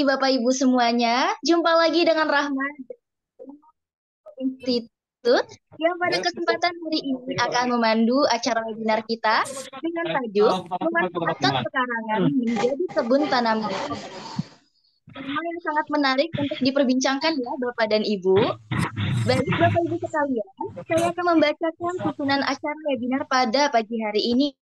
Bapak Ibu semuanya, jumpa lagi dengan Rahma Institut yang pada kesempatan hari ini akan memandu acara webinar kita dengan tajuk memanfaatkan pekarangan menjadi kebun tanaman obat. Tema yang sangat menarik untuk diperbincangkan ya Bapak dan Ibu. Baik Bapak Ibu sekalian, saya akan membacakan susunan acara webinar pada pagi hari ini.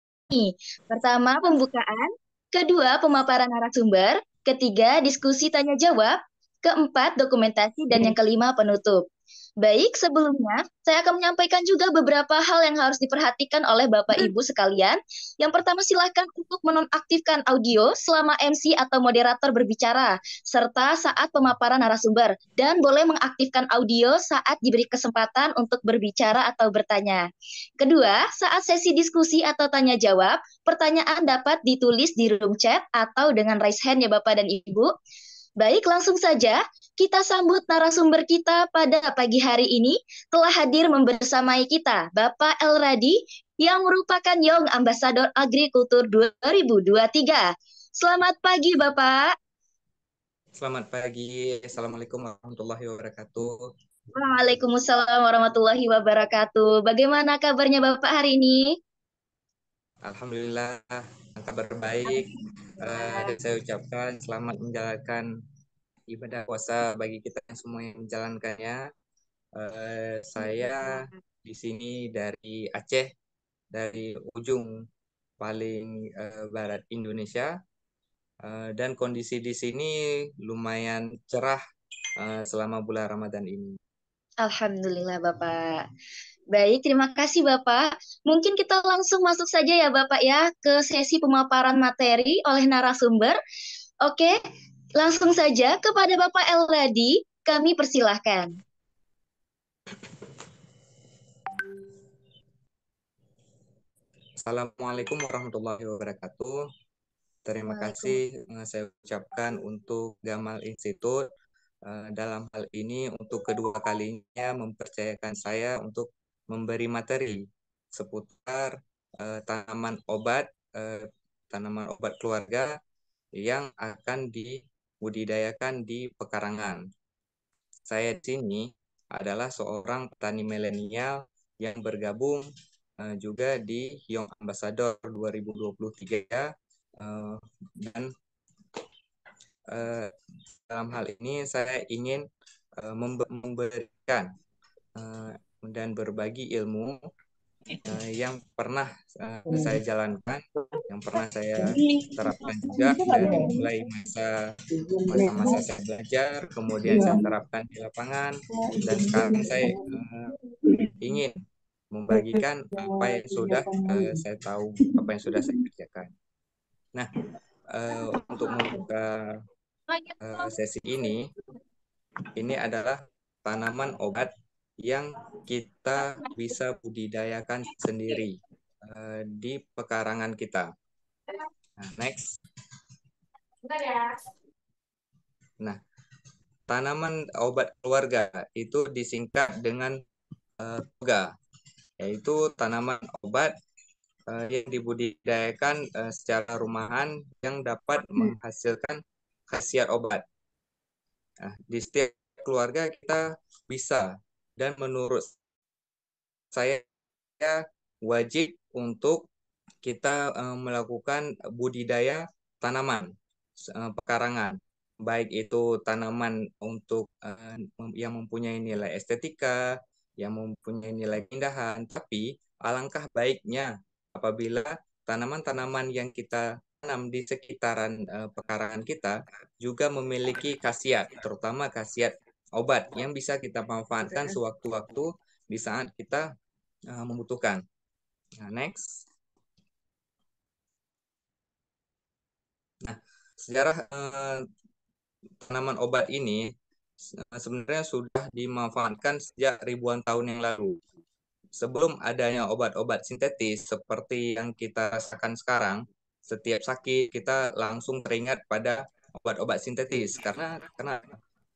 Pertama, pembukaan. Kedua, pemaparan narasumber. Ketiga, diskusi tanya jawab. Keempat, dokumentasi. Dan yang kelima, penutup. Baik, sebelumnya saya akan menyampaikan juga beberapa hal yang harus diperhatikan oleh Bapak Ibu sekalian. Yang pertama, silakan untuk menonaktifkan audio selama MC atau moderator berbicara, serta saat pemaparan narasumber, dan boleh mengaktifkan audio saat diberi kesempatan untuk berbicara atau bertanya. Kedua, saat sesi diskusi atau tanya jawab, pertanyaan dapat ditulis di room chat atau dengan raise hand ya Bapak dan Ibu. Baik, langsung saja kita sambut narasumber kita pada pagi hari ini. Telah hadir membersamai kita Bapak Elradi yang merupakan Young Ambassador Agrikultur 2023. Selamat pagi Bapak. Selamat pagi. Assalamualaikum warahmatullahi wabarakatuh. Waalaikumsalam warahmatullahi wabarakatuh. Bagaimana kabarnya Bapak hari ini? Alhamdulillah, kabar baik. Dan saya ucapkan selamat menjalankan ibadah puasa bagi kita yang semua yang menjalankannya. Saya di sini dari Aceh, dari ujung paling barat Indonesia, dan kondisi di sini lumayan cerah selama bulan Ramadan ini. Alhamdulillah Bapak. Baik, terima kasih Bapak. Mungkin kita langsung masuk saja ya Bapak ya ke sesi pemaparan materi oleh narasumber. Oke, langsung saja kepada Bapak Elradi, kami persilahkan. Assalamualaikum warahmatullahi wabarakatuh. Terima kasih saya ucapkan untuk Gamal Institute dalam hal ini untuk kedua kalinya mempercayakan saya untuk memberi materi seputar tanaman obat keluarga yang akan dibudidayakan di pekarangan. Saya di sini adalah seorang petani milenial yang bergabung juga di Young Ambassador 2023 dan dalam hal ini saya ingin memberikan dan berbagi ilmu yang pernah saya jalankan, yang pernah saya terapkan juga dari mulai masa-masa saya belajar, kemudian saya terapkan di lapangan, dan sekarang saya ingin membagikan apa yang sudah saya tahu, apa yang sudah saya kerjakan. Nah, untuk membuka sesi ini adalah tanaman obat yang kita bisa budidayakan sendiri di pekarangan kita. Nah, next. Nah, tanaman obat keluarga itu disingkat dengan TOGA, yaitu tanaman obat yang dibudidayakan secara rumahan yang dapat menghasilkan khasiat obat. Nah, di setiap keluarga kita bisa, dan menurut saya wajib untuk kita melakukan budidaya tanaman pekarangan, baik itu tanaman untuk yang mempunyai nilai estetika, yang mempunyai nilai keindahan, tapi alangkah baiknya apabila tanaman-tanaman yang kita tanam di sekitaran pekarangan kita juga memiliki khasiat, terutama khasiat obat yang bisa kita manfaatkan sewaktu-waktu di saat kita membutuhkan. Nah, next. Nah, sejarah tanaman obat ini sebenarnya sudah dimanfaatkan sejak ribuan tahun yang lalu. Sebelum adanya obat-obat sintetis seperti yang kita rasakan sekarang, setiap sakit kita langsung teringat pada obat-obat sintetis.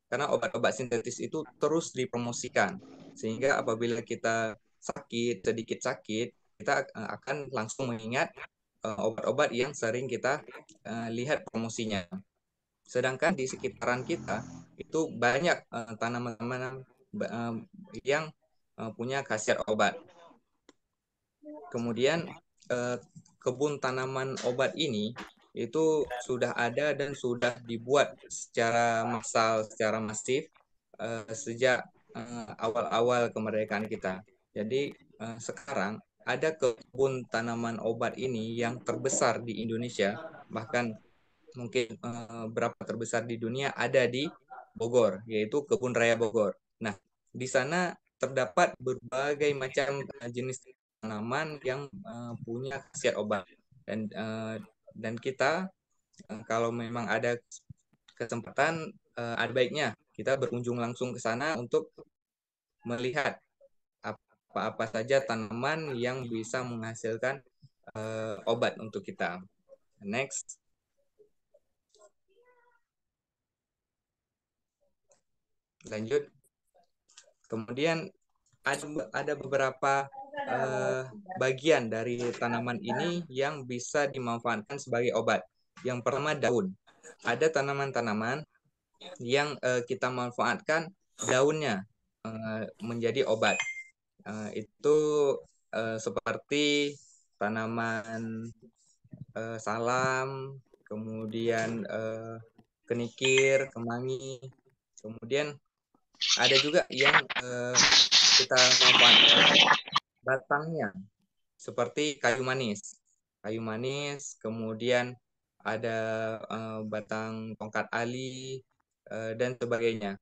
Karena obat-obat sintetis itu terus dipromosikan. Sehingga apabila kita sedikit sakit, kita akan langsung mengingat obat-obat yang sering kita lihat promosinya. Sedangkan di sekitaran kita itu banyak tanaman-tanaman yang punya khasiat obat. Kemudian kebun tanaman obat ini itu sudah ada dan sudah dibuat secara massal, secara masif sejak awal-awal kemerdekaan kita. Jadi sekarang ada kebun tanaman obat ini yang terbesar di Indonesia, bahkan mungkin berapa terbesar di dunia ada di Bogor, yaitu Kebun Raya Bogor. Nah, di sana terdapat berbagai macam jenis tanaman yang punya khasiat obat dan kita kalau memang ada kesempatan ada baiknya kita berkunjung langsung ke sana untuk melihat apa-apa saja tanaman yang bisa menghasilkan obat untuk kita. Next. Lanjut. Kemudian ada beberapa bagian dari tanaman ini yang bisa dimanfaatkan sebagai obat. Yang pertama daun. Ada tanaman-tanaman yang kita manfaatkan daunnya menjadi obat. Itu seperti tanaman salam, kemudian kenikir, kemangi, kemudian ada juga yang kita manfaatkan batangnya seperti kayu manis. Kayu manis, kemudian ada batang tongkat ali dan sebagainya.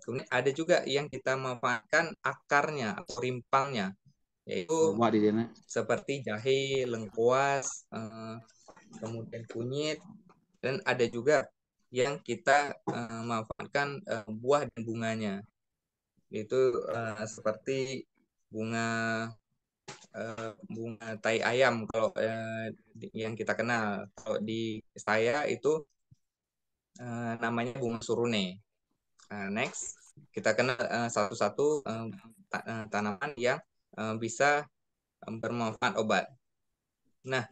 Kemudian ada juga yang kita manfaatkan akarnya atau rimpangnya, yaitu seperti jahe, lengkuas, kemudian kunyit, dan ada juga yang kita manfaatkan buah dan bunganya, yaitu seperti bunga tai ayam kalau yang kita kenal. Kalau di saya itu namanya bunga surune. Next, kita kenal satu-satu tanaman yang bisa bermanfaat obat. Nah,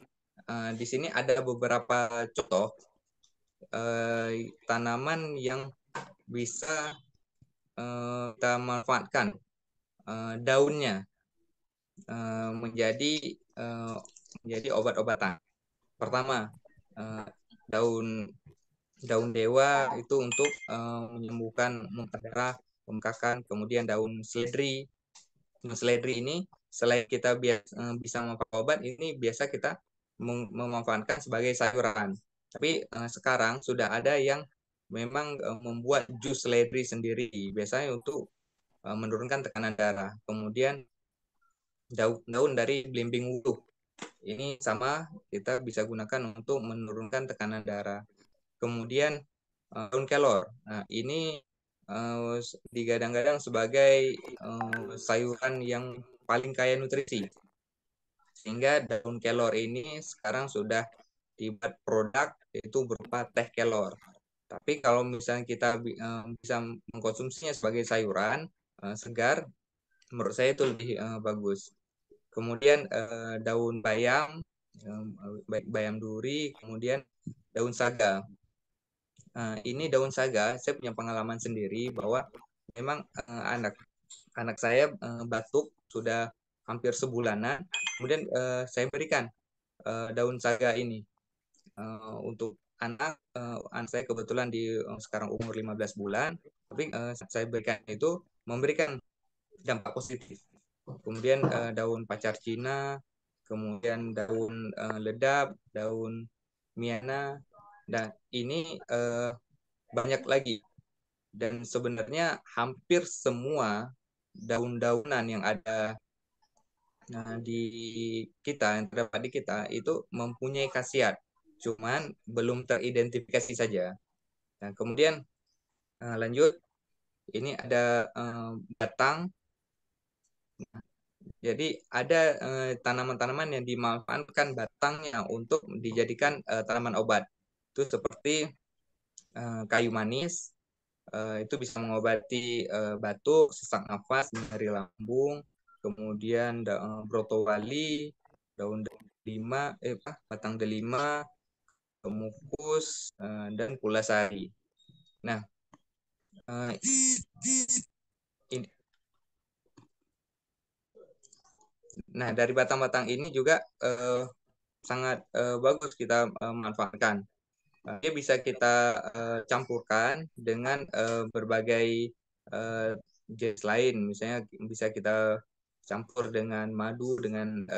di sini ada beberapa contoh tanaman yang bisa kita manfaatkan daunnya menjadi obat-obatan. Pertama, daun dewa itu untuk menyembuhkan muntah darah, pembengkakan. Kemudian daun seledri. Seledri ini selain kita bisa memanfaatkan obat, ini biasa kita memanfaatkan sebagai sayuran. Tapi sekarang sudah ada yang memang membuat jus seledri sendiri, biasanya untuk menurunkan tekanan darah. Kemudian daun dari belimbing wuluh. Ini sama kita bisa gunakan untuk menurunkan tekanan darah. Kemudian daun kelor. Nah, ini digadang-gadang sebagai sayuran yang paling kaya nutrisi. Sehingga daun kelor ini sekarang sudah dibuat produk yaitu berupa teh kelor. Tapi kalau misalnya kita bisa mengkonsumsinya sebagai sayuran segar, menurut saya itu lebih bagus. Kemudian daun bayam, bayam duri, kemudian daun saga. Ini daun saga, saya punya pengalaman sendiri bahwa memang anak saya batuk sudah hampir sebulanan. Kemudian saya berikan daun saga ini untuk anak saya kebetulan sekarang umur 15 bulan, tapi saya berikan itu memberikan dampak positif. Kemudian daun pacar Cina, kemudian daun ledap, daun miana, dan ini banyak lagi. Dan sebenarnya hampir semua daun-daunan yang ada di kita, yang terdapat di kita, itu mempunyai khasiat. Cuman belum teridentifikasi saja. Nah, kemudian lanjut, ini ada batang. Jadi ada tanaman-tanaman yang dimanfaatkan batangnya untuk dijadikan tanaman obat. Itu seperti kayu manis, itu bisa mengobati batuk, sesak nafas, nyeri lambung, kemudian brotowali, daun delima, batang delima, kemukus, dan pulasari. Nah, dari batang-batang ini juga sangat bagus kita manfaatkan. Dia bisa kita campurkan dengan berbagai jenis lain, misalnya bisa kita campur dengan madu, dengan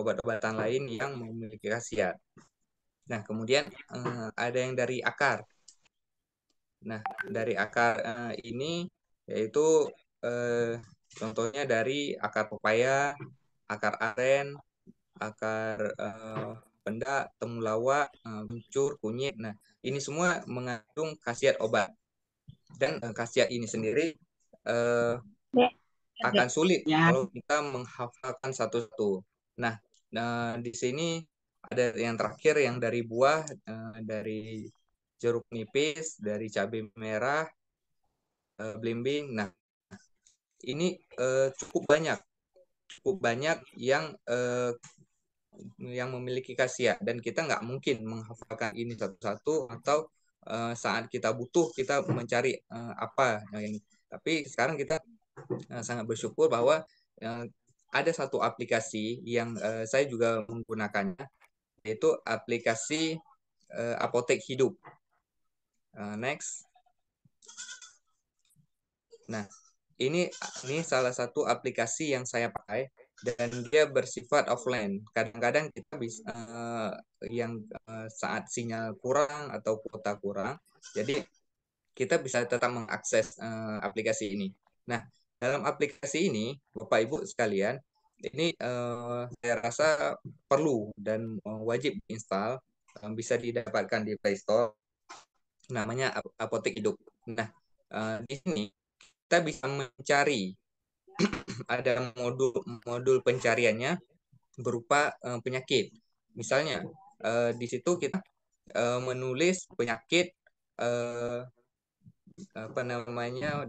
obat-obatan lain yang memiliki khasiat. Nah, kemudian ada yang dari akar. Nah, dari akar ini yaitu contohnya dari akar pepaya, akar aren, akar pendak, temulawak, kencur, kunyit. Nah, ini semua mengandung khasiat obat. Dan khasiat ini sendiri akan sulit kalau kita menghafalkan satu-satu. Nah, di sini ada yang terakhir yang dari buah, dari jeruk nipis, dari cabai merah, belimbing. Nah, ini cukup banyak yang memiliki khasiat, dan kita nggak mungkin menghafalkan ini satu-satu, atau saat kita butuh kita mencari apa yang ini. Tapi sekarang kita sangat bersyukur bahwa ada satu aplikasi yang saya juga menggunakannya, yaitu aplikasi Apotek Hidup. Next. Nah, ini salah satu aplikasi yang saya pakai, dan dia bersifat offline. Kadang-kadang kita bisa saat sinyal kurang atau kuota kurang, jadi kita bisa tetap mengakses aplikasi ini. Nah, dalam aplikasi ini, Bapak Ibu sekalian, ini saya rasa perlu dan wajib diinstal, bisa didapatkan di Play Store, namanya Apotek Hidup. Nah, di sini kita bisa mencari, ada modul pencariannya berupa penyakit. Misalnya di situ kita menulis penyakit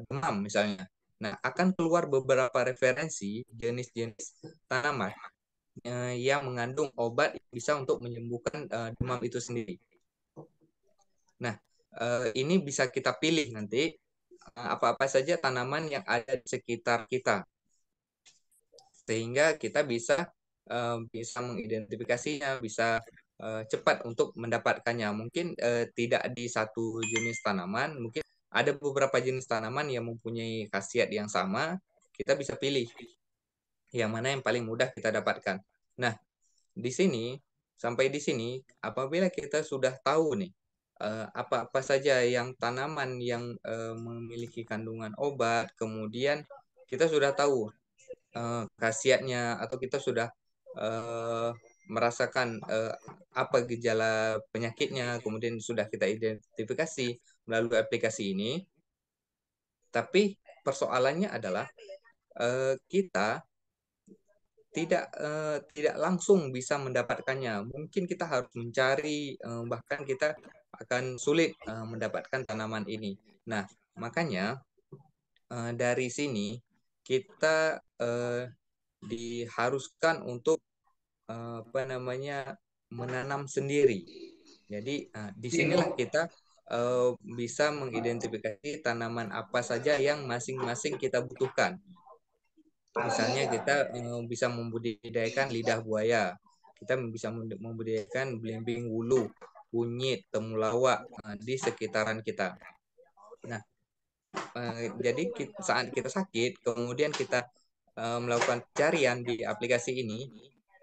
demam misalnya. Nah, akan keluar beberapa referensi jenis-jenis tanaman yang mengandung obat yang bisa untuk menyembuhkan demam itu sendiri. Nah, ini bisa kita pilih nanti apa-apa saja tanaman yang ada di sekitar kita, sehingga kita bisa mengidentifikasinya, bisa cepat untuk mendapatkannya. Mungkin tidak di satu jenis tanaman, mungkin ada beberapa jenis tanaman yang mempunyai khasiat yang sama. Kita bisa pilih yang mana yang paling mudah kita dapatkan. Nah, sampai di sini, apabila kita sudah tahu nih apa-apa saja yang tanaman yang memiliki kandungan obat, kemudian kita sudah tahu khasiatnya, atau kita sudah merasakan apa gejala penyakitnya, kemudian sudah kita identifikasi melalui aplikasi ini. Tapi persoalannya adalah kita tidak langsung bisa mendapatkannya. Mungkin kita harus mencari, bahkan kita akan sulit mendapatkan tanaman ini. Nah, makanya dari sini kita diharuskan untuk menanam sendiri. Jadi disinilah kita bisa mengidentifikasi tanaman apa saja yang masing-masing kita butuhkan. Misalnya kita bisa membudidayakan lidah buaya, kita bisa membudidayakan belimbing wulu, kunyit, temulawak di sekitaran kita. Nah, jadi saat kita sakit, kemudian kita melakukan pencarian di aplikasi ini,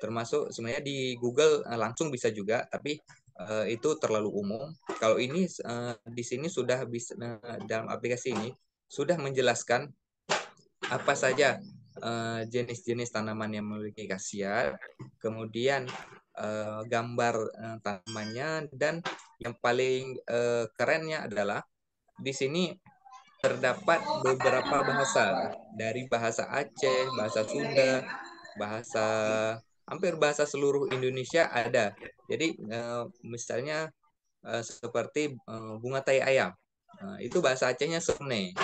termasuk sebenarnya di Google langsung bisa juga, tapi itu terlalu umum. Kalau ini di sini sudah bisa, dalam aplikasi ini sudah menjelaskan apa saja jenis-jenis tanaman yang memiliki khasiat, kemudian gambar tanamannya, dan yang paling kerennya adalah di sini terdapat beberapa bahasa, dari bahasa Aceh, bahasa Sunda, hampir bahasa seluruh Indonesia ada. Jadi misalnya seperti bunga tai ayam, itu bahasa Acehnya sone.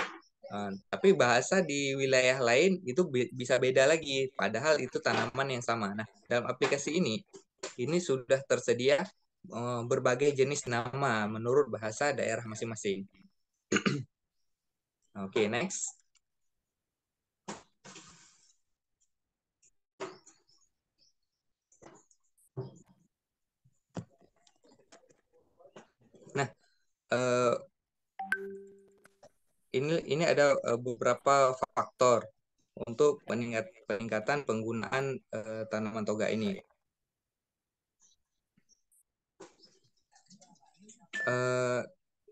Tapi bahasa di wilayah lain itu bisa beda lagi, padahal itu tanaman yang sama. Nah, dalam aplikasi ini ini sudah tersedia berbagai jenis nama menurut bahasa daerah masing-masing. Oke, next. Nah, ini ada beberapa faktor untuk peningkatan penggunaan tanaman toga ini.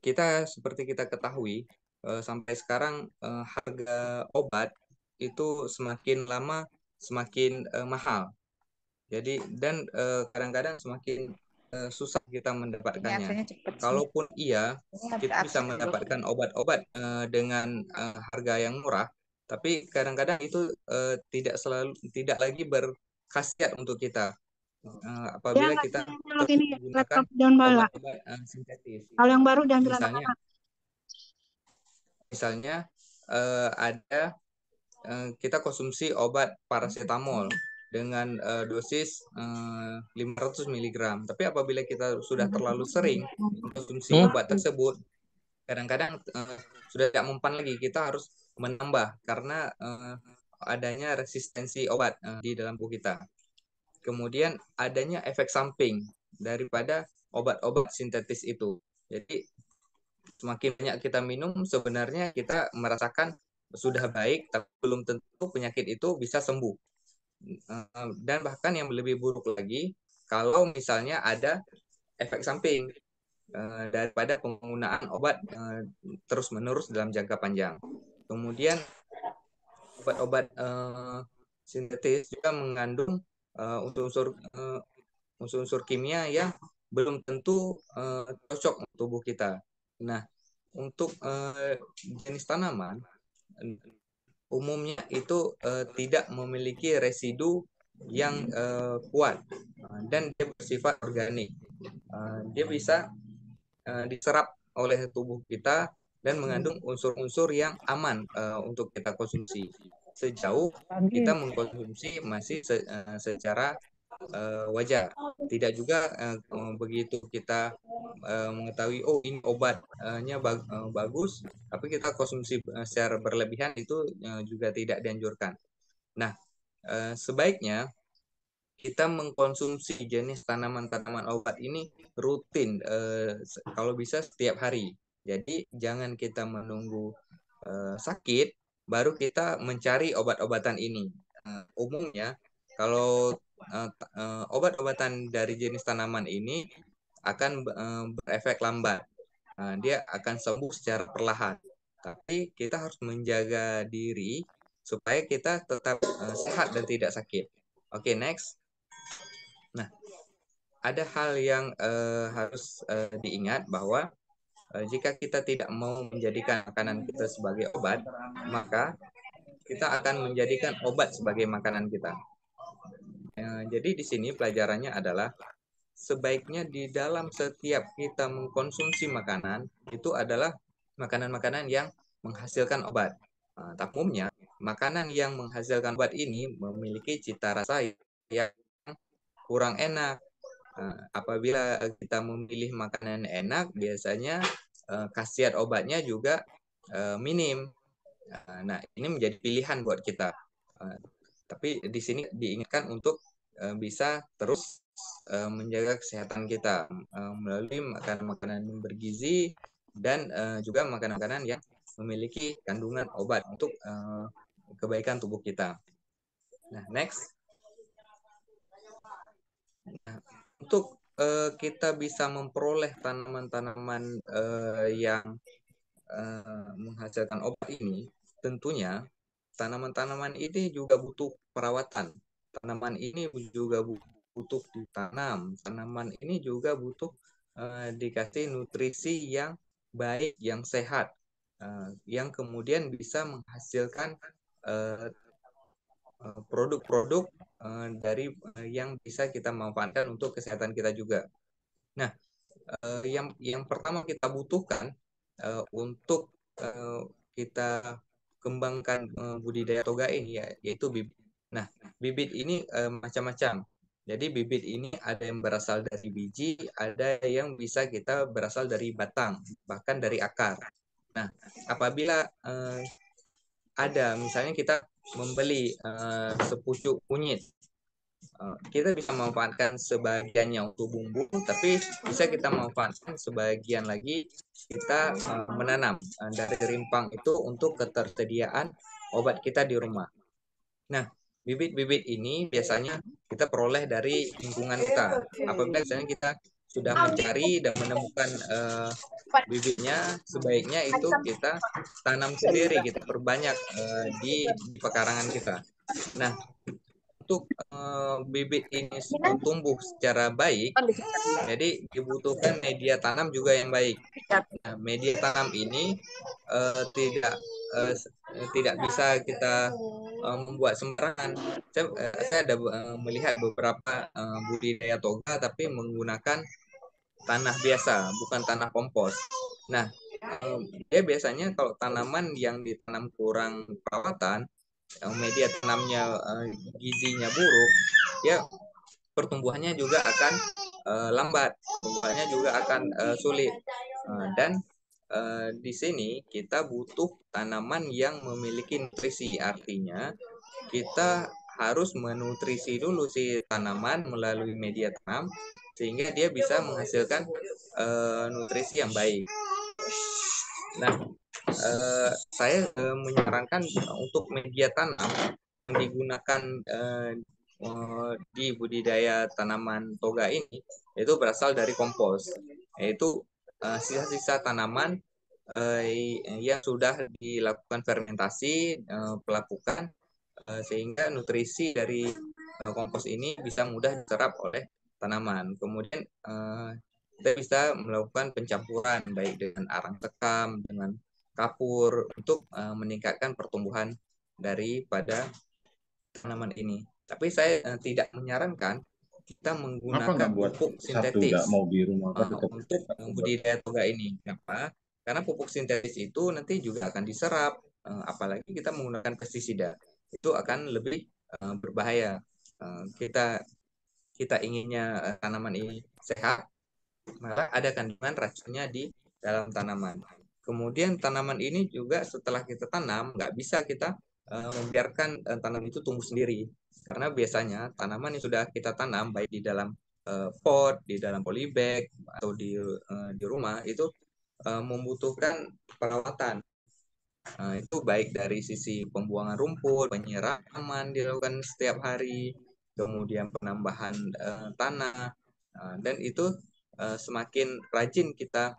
Kita seperti kita ketahui sampai sekarang harga obat itu semakin lama semakin mahal. Jadi dan kadang-kadang semakin susah kita mendapatkannya. Kalaupun iya kita bisa mendapatkan obat-obat dengan harga yang murah, tapi kadang-kadang itu tidak lagi berkhasiat untuk kita apabila kita ini menggunakan laptop jangan bawa. obat-obat sintetis. Kalau yang baru jangan bilang Misalnya ada kita konsumsi obat paracetamol dengan dosis 500 mg. Tapi apabila kita sudah terlalu sering mengkonsumsi obat tersebut, kadang-kadang sudah tidak mempan lagi. Kita harus menambah karena adanya resistensi obat di dalam tubuh kita. Kemudian adanya efek samping daripada obat-obat sintetis itu. Jadi semakin banyak kita minum, sebenarnya kita merasakan sudah baik, tapi belum tentu penyakit itu bisa sembuh. Dan bahkan yang lebih buruk lagi, kalau misalnya ada efek samping daripada penggunaan obat terus-menerus dalam jangka panjang. Kemudian obat-obat sintetis juga mengandung unsur-unsur kimia yang belum tentu cocok untuk tubuh kita. Nah, untuk jenis tanaman umumnya itu tidak memiliki residu yang kuat dan dia bersifat organik. Dia bisa diserap oleh tubuh kita dan mengandung unsur-unsur yang aman untuk kita konsumsi. Sejauh kita mengkonsumsi masih secara wajar. Tidak juga begitu kita mengetahui oh ini obatnya bagus, tapi kita konsumsi secara berlebihan itu juga tidak dianjurkan. Nah, sebaiknya kita mengkonsumsi jenis tanaman-tanaman obat ini rutin, kalau bisa setiap hari. Jadi jangan kita menunggu sakit baru kita mencari obat-obatan ini. Umumnya kalau obat-obatan dari jenis tanaman ini akan berefek lambat. Dia akan sembuh secara perlahan. Tapi kita harus menjaga diri supaya kita tetap sehat dan tidak sakit. Oke, next. Nah, ada hal yang harus diingat bahwa jika kita tidak mau menjadikan makanan kita sebagai obat, maka kita akan menjadikan obat sebagai makanan kita. Jadi di sini pelajarannya adalah sebaiknya di dalam setiap kita mengkonsumsi makanan itu adalah makanan-makanan yang menghasilkan obat. Tapi umumnya makanan yang menghasilkan obat ini memiliki cita rasa yang kurang enak. Apabila kita memilih makanan enak, biasanya khasiat obatnya juga minim. Nah, ini menjadi pilihan buat kita. Tapi di sini diingatkan untuk bisa terus menjaga kesehatan kita melalui makanan-makanan yang bergizi dan juga makanan-makanan yang memiliki kandungan obat untuk kebaikan tubuh kita. Nah, next. Nah, untuk kita bisa memperoleh tanaman-tanaman yang menghasilkan obat ini, tentunya tanaman-tanaman ini juga butuh perawatan. Tanaman ini juga butuh ditanam. Tanaman ini juga butuh dikasih nutrisi yang baik, yang sehat, yang kemudian bisa menghasilkan produk-produk dari yang bisa kita manfaatkan untuk kesehatan kita juga. Nah, yang pertama kita butuhkan untuk kita kembangkan budidaya toga ini yaitu bibit. Nah, bibit ini macam-macam. Jadi bibit ini ada yang berasal dari biji, ada yang bisa kita berasal dari batang, bahkan dari akar. Nah, apabila ada misalnya kita membeli sepucuk kunyit, kita bisa memanfaatkan sebagiannya untuk bumbu, tapi bisa kita manfaatkan sebagian lagi kita menanam dari rimpang itu untuk ketersediaan obat kita di rumah. Nah, bibit-bibit ini biasanya kita peroleh dari lingkungan kita. Apabila misalnya kita sudah mencari dan menemukan bibitnya, sebaiknya itu kita tanam sendiri, kita perbanyak di pekarangan kita. Nah, untuk bibit ini tumbuh secara baik, jadi dibutuhkan media tanam juga yang baik. Nah, media tanam ini tidak bisa kita membuat sembarangan. Saya ada melihat beberapa budidaya toga tapi menggunakan tanah biasa, bukan tanah kompos. Nah, dia biasanya kalau tanaman yang ditanam kurang perawatan, media tanamnya gizinya buruk, ya pertumbuhannya juga akan lambat, pertumbuhannya juga akan sulit. Dan di sini kita butuh tanaman yang memiliki nutrisi, artinya kita harus menutrisi dulu si tanaman melalui media tanam sehingga dia bisa menghasilkan nutrisi yang baik. Nah, saya menyarankan untuk media tanam yang digunakan di budidaya tanaman toga ini itu berasal dari kompos, yaitu sisa-sisa tanaman yang sudah dilakukan fermentasi, pelapukan, sehingga nutrisi dari kompos ini bisa mudah diserap oleh tanaman. Kemudian kita bisa melakukan pencampuran baik dengan arang sekam, dengan kapur untuk meningkatkan pertumbuhan daripada tanaman ini. Tapi saya tidak menyarankan kita menggunakan pupuk sintetis untuk budidaya toga ini. Kenapa? Karena pupuk sintetis itu nanti juga akan diserap, apalagi kita menggunakan pestisida. Itu akan lebih berbahaya. Kita inginnya tanaman ini sehat, maka ada kandungan racunnya di dalam tanaman. Kemudian tanaman ini juga setelah kita tanam, nggak bisa kita membiarkan tanaman itu tumbuh sendiri. Karena biasanya tanaman yang sudah kita tanam, baik di dalam pot, di dalam polybag, atau di rumah, itu membutuhkan perawatan. Itu baik dari sisi pembuangan rumput, penyiraman dilakukan setiap hari, kemudian penambahan tanah, dan itu semakin rajin kita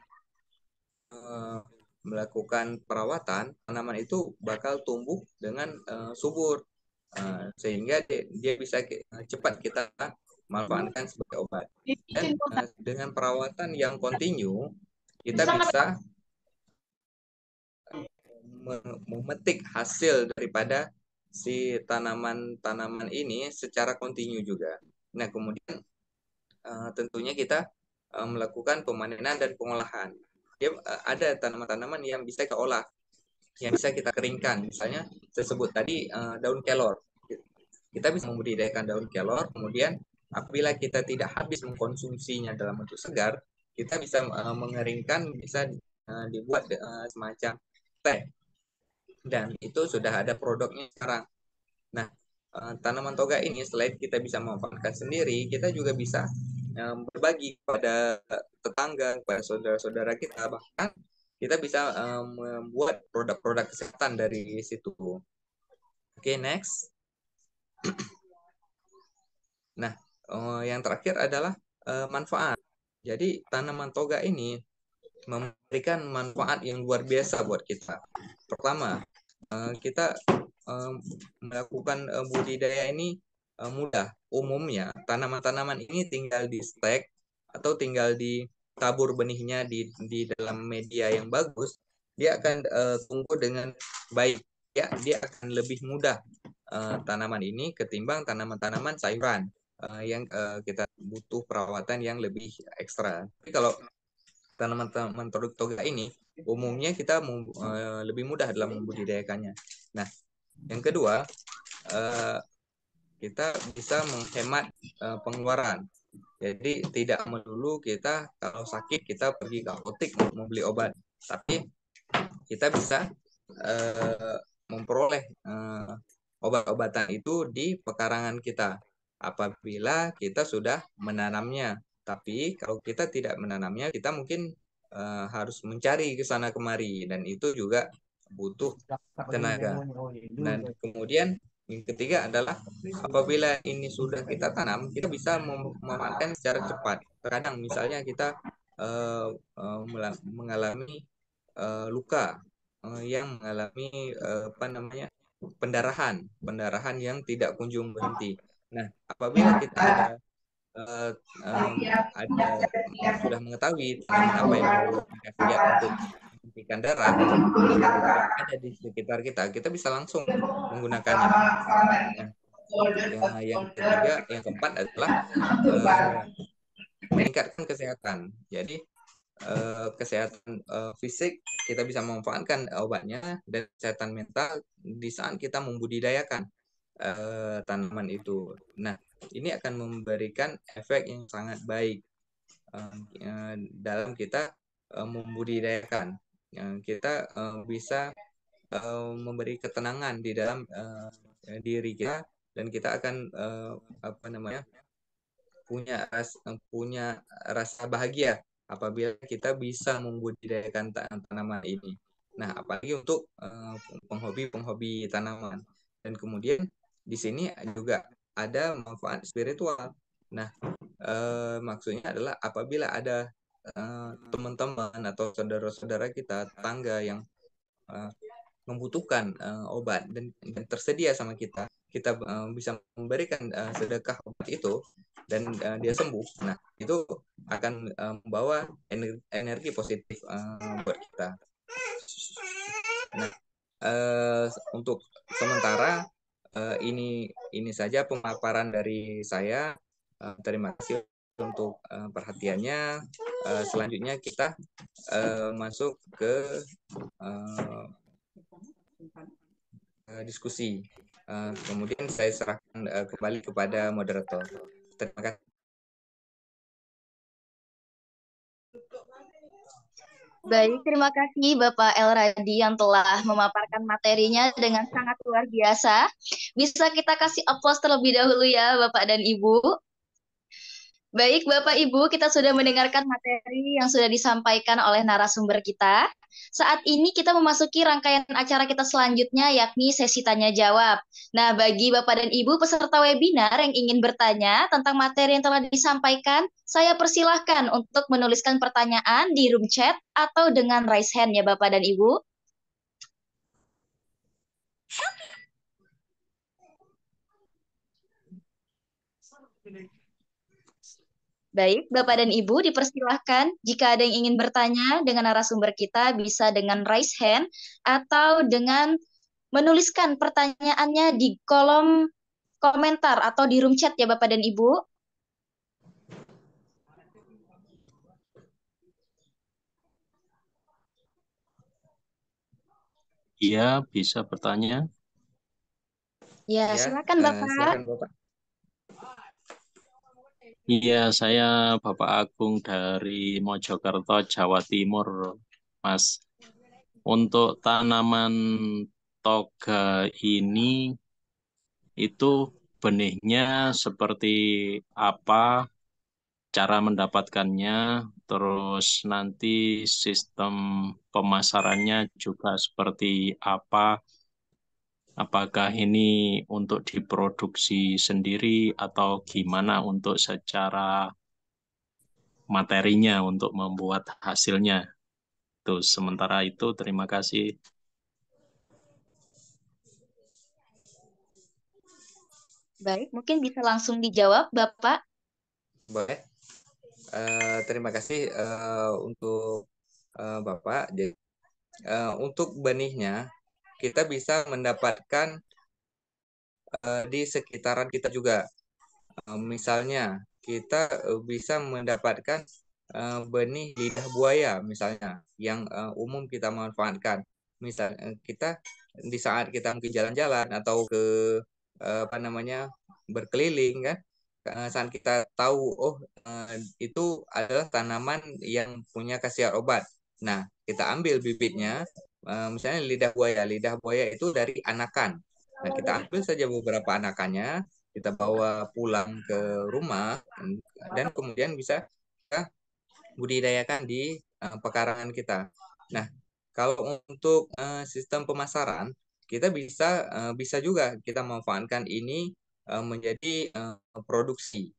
melakukan perawatan, tanaman itu bakal tumbuh dengan subur, sehingga dia bisa cepat kita manfaatkan sebagai obat. Dan dengan perawatan yang kontinu, kita bisa memetik hasil daripada si tanaman-tanaman ini secara kontinu juga. Nah, kemudian tentunya kita melakukan pemanenan dan pengolahan. Dia ada tanaman-tanaman yang bisa kita olah, yang bisa kita keringkan. Misalnya saya sebut tadi daun kelor. Kita bisa membudidayakan daun kelor, kemudian apabila kita tidak habis mengkonsumsinya dalam bentuk segar, kita bisa mengeringkan, bisa dibuat semacam teh. Dan itu sudah ada produknya sekarang. Nah, tanaman toga ini selain kita bisa memanfaatkan sendiri, kita juga bisa berbagi kepada tetangga, kepada saudara-saudara kita, bahkan kita bisa membuat produk-produk kesehatan dari situ. Oke, next. Nah, yang terakhir adalah manfaat. Jadi tanaman toga ini memberikan manfaat yang luar biasa buat kita. Pertama, kita melakukan budidaya ini mudah. Umumnya tanaman-tanaman ini tinggal di stek atau tinggal ditabur benihnya di dalam media yang bagus, dia akan tumbuh dengan baik. Ya, dia akan lebih mudah tanaman ini ketimbang tanaman-tanaman sayuran yang kita butuh perawatan yang lebih ekstra. Tapi kalau tanaman-tanaman toga ini umumnya kita lebih mudah dalam membudidayakannya. Nah, yang kedua, kita bisa menghemat pengeluaran. Jadi tidak melulu kita kalau sakit kita pergi ke apotek untuk membeli obat, tapi kita bisa memperoleh obat-obatan itu di pekarangan kita apabila kita sudah menanamnya. Tapi kalau kita tidak menanamnya, kita mungkin harus mencari ke sana kemari, dan itu juga butuh tenaga. Dan kemudian yang ketiga adalah apabila ini sudah kita tanam, kita bisa memanfaatkan secara cepat. Terkadang misalnya kita mengalami luka, yang mengalami apa namanya, pendarahan yang tidak kunjung berhenti. Nah, apabila kita uh, ada sudah mengetahui tanaman apa yang memiliki khasiat untuk menghentikan darah yang ada di sekitar kita, kita bisa langsung menggunakannya. Nah, yang ketiga, yang keempat adalah meningkatkan kesehatan. Jadi kesehatan fisik kita bisa memanfaatkan obatnya, dan kesehatan mental di saat kita membudidayakan tanaman itu. Nah, ini akan memberikan efek yang sangat baik dalam kita membudidayakan. Kita bisa memberi ketenangan di dalam diri kita, dan kita akan apa namanya, punya rasa bahagia apabila kita bisa membudidayakan tanaman ini. Nah, apalagi untuk penghobi-penghobi tanaman. Dan kemudian di sini juga ada manfaat spiritual. Nah, maksudnya adalah apabila ada teman-teman atau saudara-saudara kita, tetangga yang membutuhkan obat dan tersedia sama kita, kita bisa memberikan sedekah obat itu, dan dia sembuh. Nah, itu akan membawa energi positif buat kita. Nah, untuk sementara ini saja pemaparan dari saya. Terima kasih untuk perhatiannya. Selanjutnya kita masuk ke diskusi. Kemudian saya serahkan kembali kepada moderator. Terima kasih. Baik, terima kasih Bapak Elradi yang telah memaparkan materinya dengan sangat luar biasa. Bisa kita kasih aplaus terlebih dahulu ya Bapak dan Ibu. Baik, Bapak Ibu, kita sudah mendengarkan materi yang sudah disampaikan oleh narasumber kita. Saat ini kita memasuki rangkaian acara kita selanjutnya, yakni sesi tanya jawab. Nah, bagi Bapak dan Ibu peserta webinar yang ingin bertanya tentang materi yang telah disampaikan, saya persilahkan untuk menuliskan pertanyaan di room chat atau dengan raise hand ya Bapak dan Ibu. Baik, Bapak dan Ibu dipersilahkan jika ada yang ingin bertanya dengan narasumber kita bisa dengan raise hand atau dengan menuliskan pertanyaannya di kolom komentar atau di room chat ya Bapak dan Ibu. Iya, bisa bertanya. Ya, silakan Bapak. Silakan Bapak. Iya, saya Bapak Agung dari Mojokerto, Jawa Timur, Mas. Untuk tanaman toga ini, itu benihnya seperti apa, cara mendapatkannya, terus nanti sistem pemasarannya juga seperti apa. Apakah ini untuk diproduksi sendiri atau gimana untuk secara materinya untuk membuat hasilnya? Tuh, sementara itu terima kasih. Baik, mungkin bisa langsung dijawab Bapak. Boleh. Terima kasih untuk Bapak. Jadi, untuk benihnya kita bisa mendapatkan di sekitaran kita juga. Misalnya kita bisa mendapatkan benih lidah buaya misalnya yang umum kita manfaatkan. Misal kita di saat kita mungkin jalan-jalan atau ke apa namanya, berkeliling kan. Saat kita tahu, oh itu adalah tanaman yang punya khasiat obat. Nah, kita ambil bibitnya, misalnya lidah buaya. Lidah buaya itu dari anakan. Nah, kita ambil saja beberapa anakannya, kita bawa pulang ke rumah, dan kemudian bisa kita budidayakan di pekarangan kita. Nah, kalau untuk sistem pemasaran, kita bisa juga kita memanfaatkan ini menjadi produksi.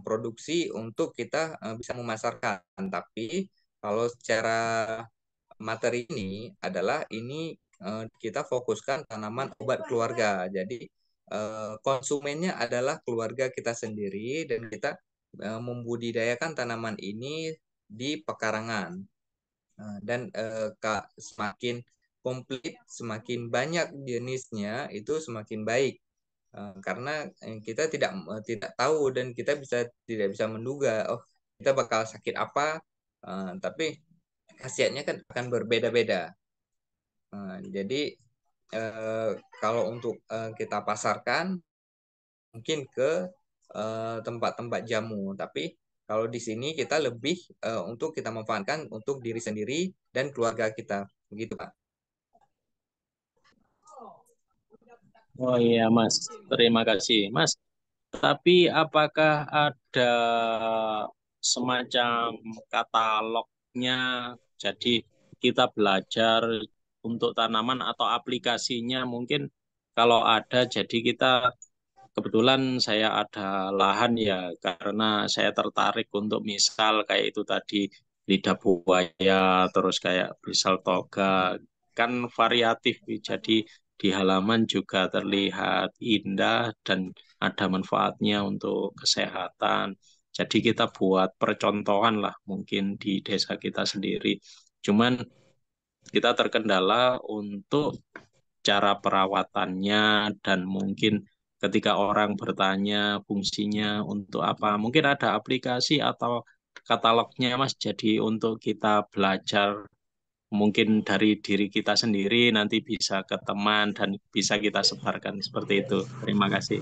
Produksi untuk kita bisa memasarkan. Tapi kalau secara materi ini adalah ini kita fokuskan tanaman obat keluarga. Jadi konsumennya adalah keluarga kita sendiri dan kita membudidayakan tanaman ini di pekarangan. Dan semakin komplit, semakin banyak jenisnya itu semakin baik. Karena kita tidak tahu dan kita tidak bisa menduga, oh kita bakal sakit apa, tapi khasiatnya kan akan berbeda-beda. Jadi kalau untuk kita pasarkan mungkin ke tempat-tempat jamu, tapi kalau di sini kita lebih untuk kita manfaatkan untuk diri sendiri dan keluarga kita, begitu Pak. Oh iya Mas, terima kasih Mas. Tapi apakah ada semacam katalognya? Jadi kita belajar untuk tanaman atau aplikasinya mungkin kalau ada, jadi kita kebetulan saya ada lahan ya, karena saya tertarik untuk misal kayak itu tadi lidah buaya, terus kayak brisel toga, kan variatif. Jadi di halaman juga terlihat indah dan ada manfaatnya untuk kesehatan. Jadi kita buat percontohan lah mungkin di desa kita sendiri. Cuman kita terkendala untuk cara perawatannya dan mungkin ketika orang bertanya fungsinya untuk apa, mungkin ada aplikasi atau katalognya Mas. Jadi untuk kita belajar mungkin dari diri kita sendiri nanti bisa ke teman dan bisa kita sebarkan seperti itu. Terima kasih.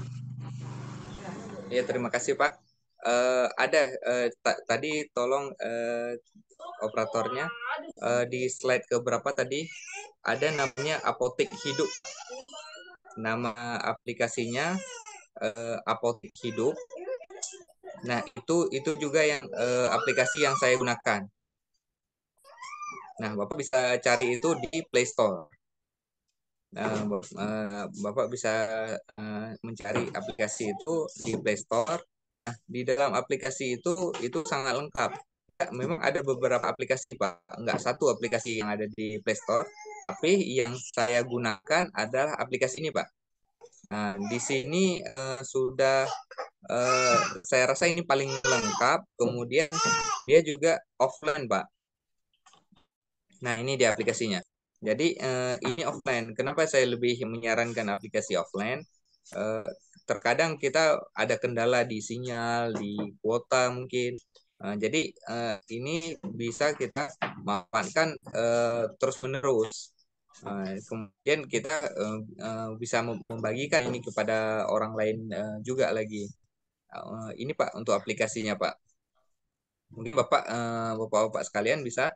Ya, terima kasih Pak. Ada tadi tolong operatornya di slide keberapa tadi ada namanya Apotek Hidup. Nama aplikasinya Apotek Hidup. Nah, itu juga yang aplikasi yang saya gunakan. Nah, Bapak bisa cari itu di Play Store. Bapak bisa mencari aplikasi itu di Play Store. Nah, di dalam aplikasi itu sangat lengkap. Memang ada beberapa aplikasi Pak, nggak satu aplikasi yang ada di Play Store, tapi yang saya gunakan adalah aplikasi ini Pak. Nah, di sini sudah saya rasa ini paling lengkap. Kemudian dia juga offline Pak. Nah, ini di aplikasinya. Jadi ini offline. Kenapa saya lebih menyarankan aplikasi offline? Terkadang kita ada kendala di sinyal, di kuota mungkin. Jadi ini bisa kita manfaatkan terus-menerus. Kemudian kita bisa membagikan ini kepada orang lain juga lagi. Ini Pak untuk aplikasinya Pak. Mungkin Bapak-bapak sekalian bisa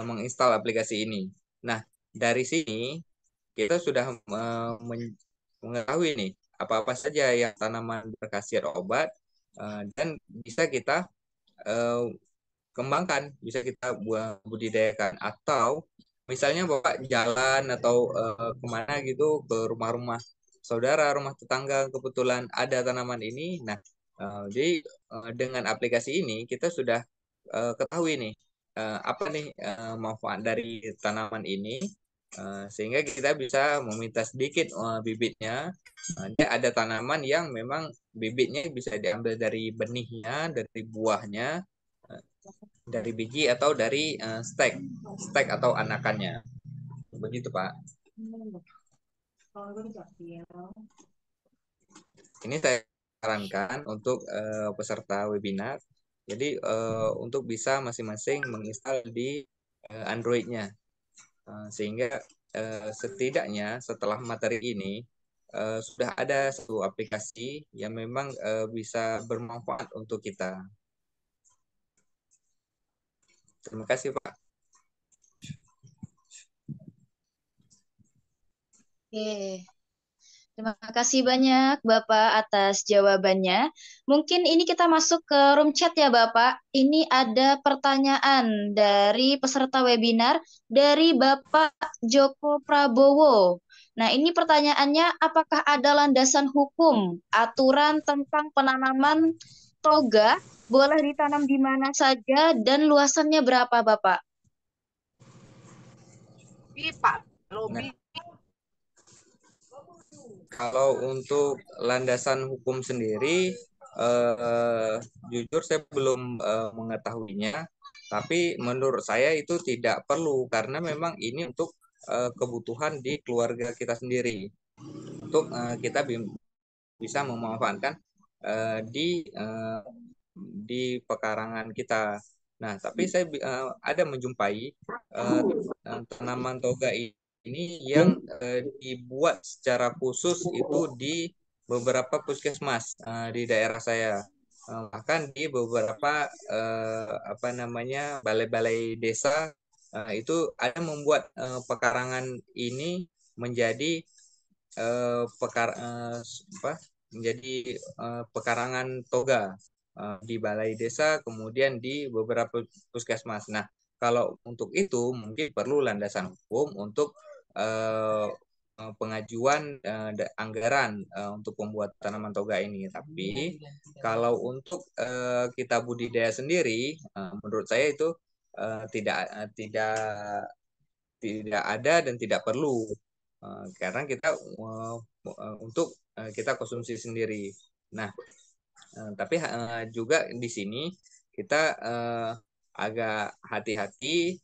menginstal aplikasi ini. Nah, dari sini kita sudah mengetahui nih apa-apa saja yang tanaman berkhasiat obat dan bisa kita kembangkan, bisa kita budidayakan. Atau misalnya Bapak jalan atau kemana gitu ke rumah-rumah saudara, rumah tetangga kebetulan ada tanaman ini. Nah, jadi dengan aplikasi ini kita sudah ketahui nih apa nih manfaat dari tanaman ini sehingga kita bisa meminta sedikit bibitnya. Dia ada tanaman yang memang bibitnya bisa diambil dari benihnya, dari buahnya, dari biji atau dari stek atau anakannya. Begitu Pak. Ini saya sarankan untuk peserta webinar. Jadi untuk bisa masing-masing menginstal di Android-nya. Sehingga setidaknya setelah materi ini sudah ada satu aplikasi yang memang bisa bermanfaat untuk kita. Terima kasih, Pak. Oke. Terima kasih banyak Bapak atas jawabannya. Mungkin ini kita masuk ke room chat ya Bapak. Ini ada pertanyaan dari peserta webinar dari Bapak Joko Prabowo. Nah, ini pertanyaannya, apakah ada landasan hukum, aturan tentang penanaman toga boleh ditanam di mana saja dan luasannya berapa Bapak? Nah, kalau untuk landasan hukum sendiri, jujur saya belum mengetahuinya, tapi menurut saya itu tidak perlu karena memang ini untuk kebutuhan di keluarga kita sendiri, untuk kita bisa memanfaatkan di pekarangan kita. Nah, tapi saya ada menjumpai tanaman toga ini yang dibuat secara khusus itu di beberapa puskesmas di daerah saya. Bahkan di beberapa apa namanya balai-balai desa itu ada membuat pekarangan ini menjadi menjadi pekarangan toga di balai desa, kemudian di beberapa puskesmas. Nah, kalau untuk itu mungkin perlu landasan hukum untuk pengajuan anggaran untuk pembuat tanaman toga ini. Tapi kalau untuk kita budidaya sendiri, menurut saya itu tidak ada dan tidak perlu karena kita untuk kita konsumsi sendiri. Nah, tapi juga di sini kita agak hati-hati.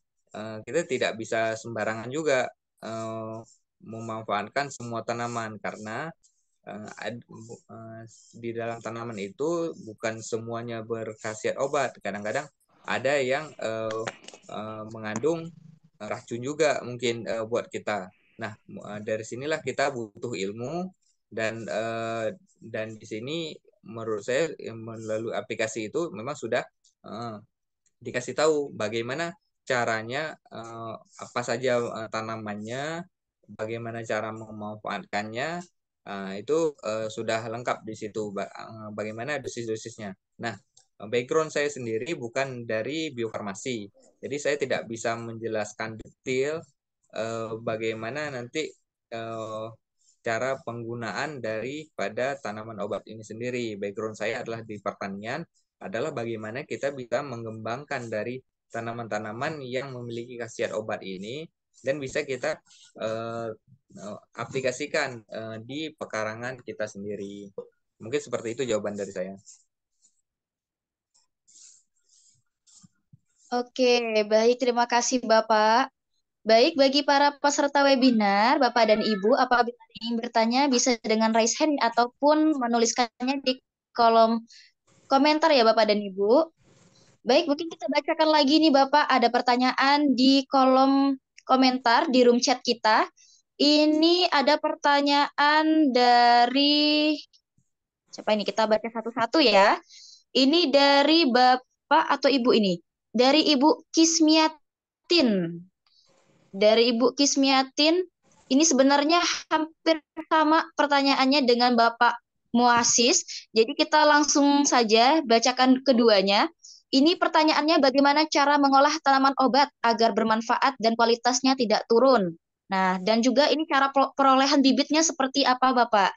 Kita tidak bisa sembarangan juga memanfaatkan semua tanaman karena di dalam tanaman itu bukan semuanya berkhasiat obat. Kadang-kadang ada yang mengandung racun juga mungkin buat kita. Nah, dari sinilah kita butuh ilmu dan di sini menurut saya melalui aplikasi itu memang sudah dikasih tahu bagaimana caranya, apa saja tanamannya, bagaimana cara memanfaatkannya, itu sudah lengkap di situ. Bagaimana dosis-dosisnya. Nah, background saya sendiri bukan dari biofarmasi, jadi saya tidak bisa menjelaskan detail bagaimana nanti cara penggunaan daripada tanaman obat ini sendiri. Background saya adalah di pertanian, adalah bagaimana kita bisa mengembangkan dari tanaman-tanaman yang memiliki khasiat obat ini dan bisa kita aplikasikan di pekarangan kita sendiri. Mungkin seperti itu jawaban dari saya. Oke, baik. Terima kasih Bapak. Baik, bagi para peserta webinar, Bapak dan Ibu, apabila ingin bertanya bisa dengan raise hand ataupun menuliskannya di kolom komentar ya Bapak dan Ibu. Baik, mungkin kita bacakan lagi nih Bapak, ada pertanyaan di kolom komentar di room chat kita. Ini ada pertanyaan dari siapa ini? Kita baca satu-satu ya. Ini dari Bapak atau Ibu ini? Dari Ibu Kismiatin. Dari Ibu Kismiatin, ini sebenarnya hampir sama pertanyaannya dengan Bapak Muasis. Jadi kita langsung saja bacakan keduanya. Ini pertanyaannya bagaimana cara mengolah tanaman obat agar bermanfaat dan kualitasnya tidak turun. Nah, dan juga ini cara perolehan bibitnya seperti apa, Bapak?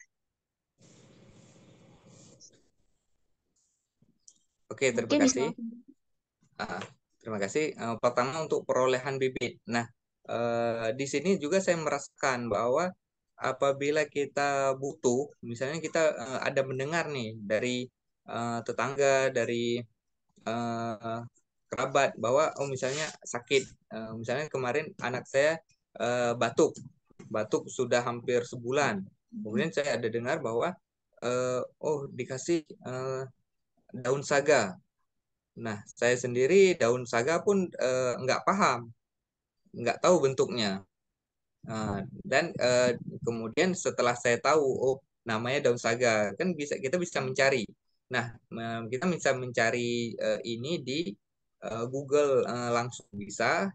Oke, terima Mungkin bisa kasih. langsung. Terima kasih. Pertama untuk perolehan bibit. Nah, di sini juga saya merasakan bahwa apabila kita butuh, misalnya kita ada mendengar nih dari tetangga, dari kerabat bahwa oh misalnya sakit, misalnya kemarin anak saya batuk, batuk sudah hampir sebulan. Kemudian saya ada dengar bahwa oh dikasih daun saga. Nah, saya sendiri daun saga pun nggak paham, nggak tahu bentuknya. Dan kemudian setelah saya tahu, oh namanya daun saga, kan kita bisa mencari. Nah, kita bisa mencari ini di Google langsung bisa.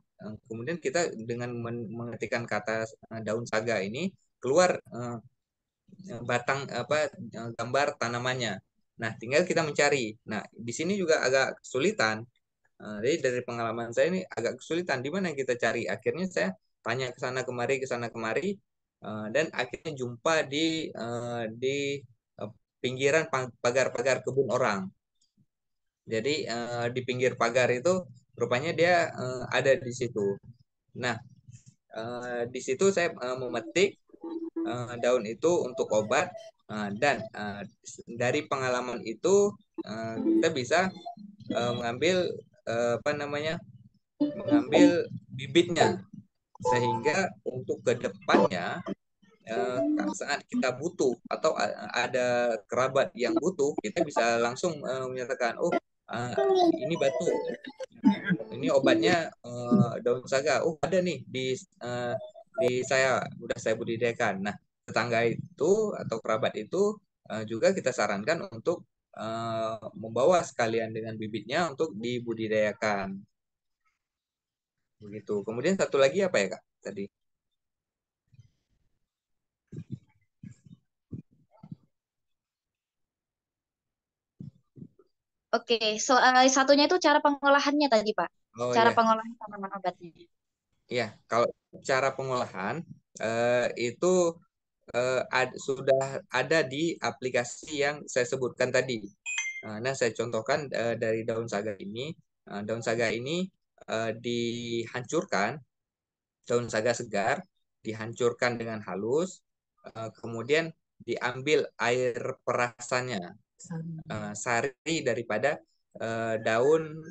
Kemudian kita dengan mengetikkan kata daun saga ini keluar batang apa gambar tanamannya. Nah, tinggal kita mencari. Nah, di sini juga agak kesulitan. Jadi dari pengalaman saya ini agak kesulitan di mana kita cari. Akhirnya saya tanya ke sana kemari, dan akhirnya jumpa di pinggiran pagar-pagar kebun orang. Jadi di pinggir pagar itu rupanya dia ada di situ. Nah, di situ saya memetik daun itu untuk obat, dan dari pengalaman itu kita bisa mengambil apa namanya mengambil bibitnya, sehingga untuk kedepannya saat kita butuh atau ada kerabat yang butuh, kita bisa langsung menyatakan, oh ini batuk, ini obatnya daun saga, oh ada nih di saya udah saya budidayakan. Nah, tetangga itu atau kerabat itu juga kita sarankan untuk membawa sekalian dengan bibitnya untuk dibudidayakan. Begitu. Kemudian satu lagi apa ya, Kak? Tadi. Oke, satunya itu cara pengolahannya tadi, Pak. Oh Cara ya, pengolahan tanaman obatnya. ya. Kalau cara pengolahan itu sudah ada di aplikasi yang saya sebutkan tadi. Nah, saya contohkan dari daun saga ini. Daun saga ini dihancurkan, daun saga segar dihancurkan dengan halus, kemudian diambil air perasannya, sari daripada daun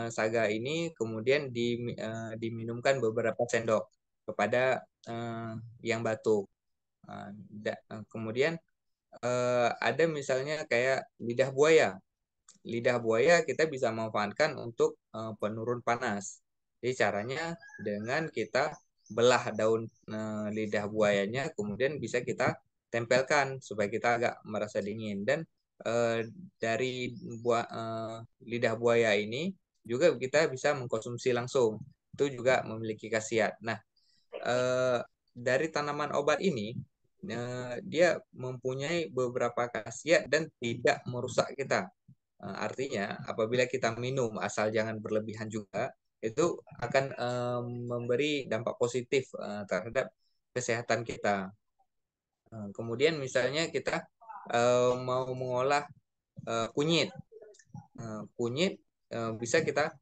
saga ini, kemudian diminumkan beberapa sendok kepada yang batuk. Kemudian ada misalnya kayak lidah buaya. Lidah buaya kita bisa manfaatkan untuk penurun panas. Jadi caranya dengan kita belah daun lidah buayanya, kemudian bisa kita tempelkan supaya kita agak merasa dingin. Dan dari lidah buaya ini juga kita bisa mengkonsumsi langsung. Itu juga memiliki khasiat. Nah, dari tanaman obat ini dia mempunyai beberapa khasiat dan tidak merusak kita. Artinya apabila kita minum asal jangan berlebihan juga, itu akan memberi dampak positif terhadap kesehatan kita. Kemudian misalnya kita mau mengolah kunyit. Kunyit bisa kita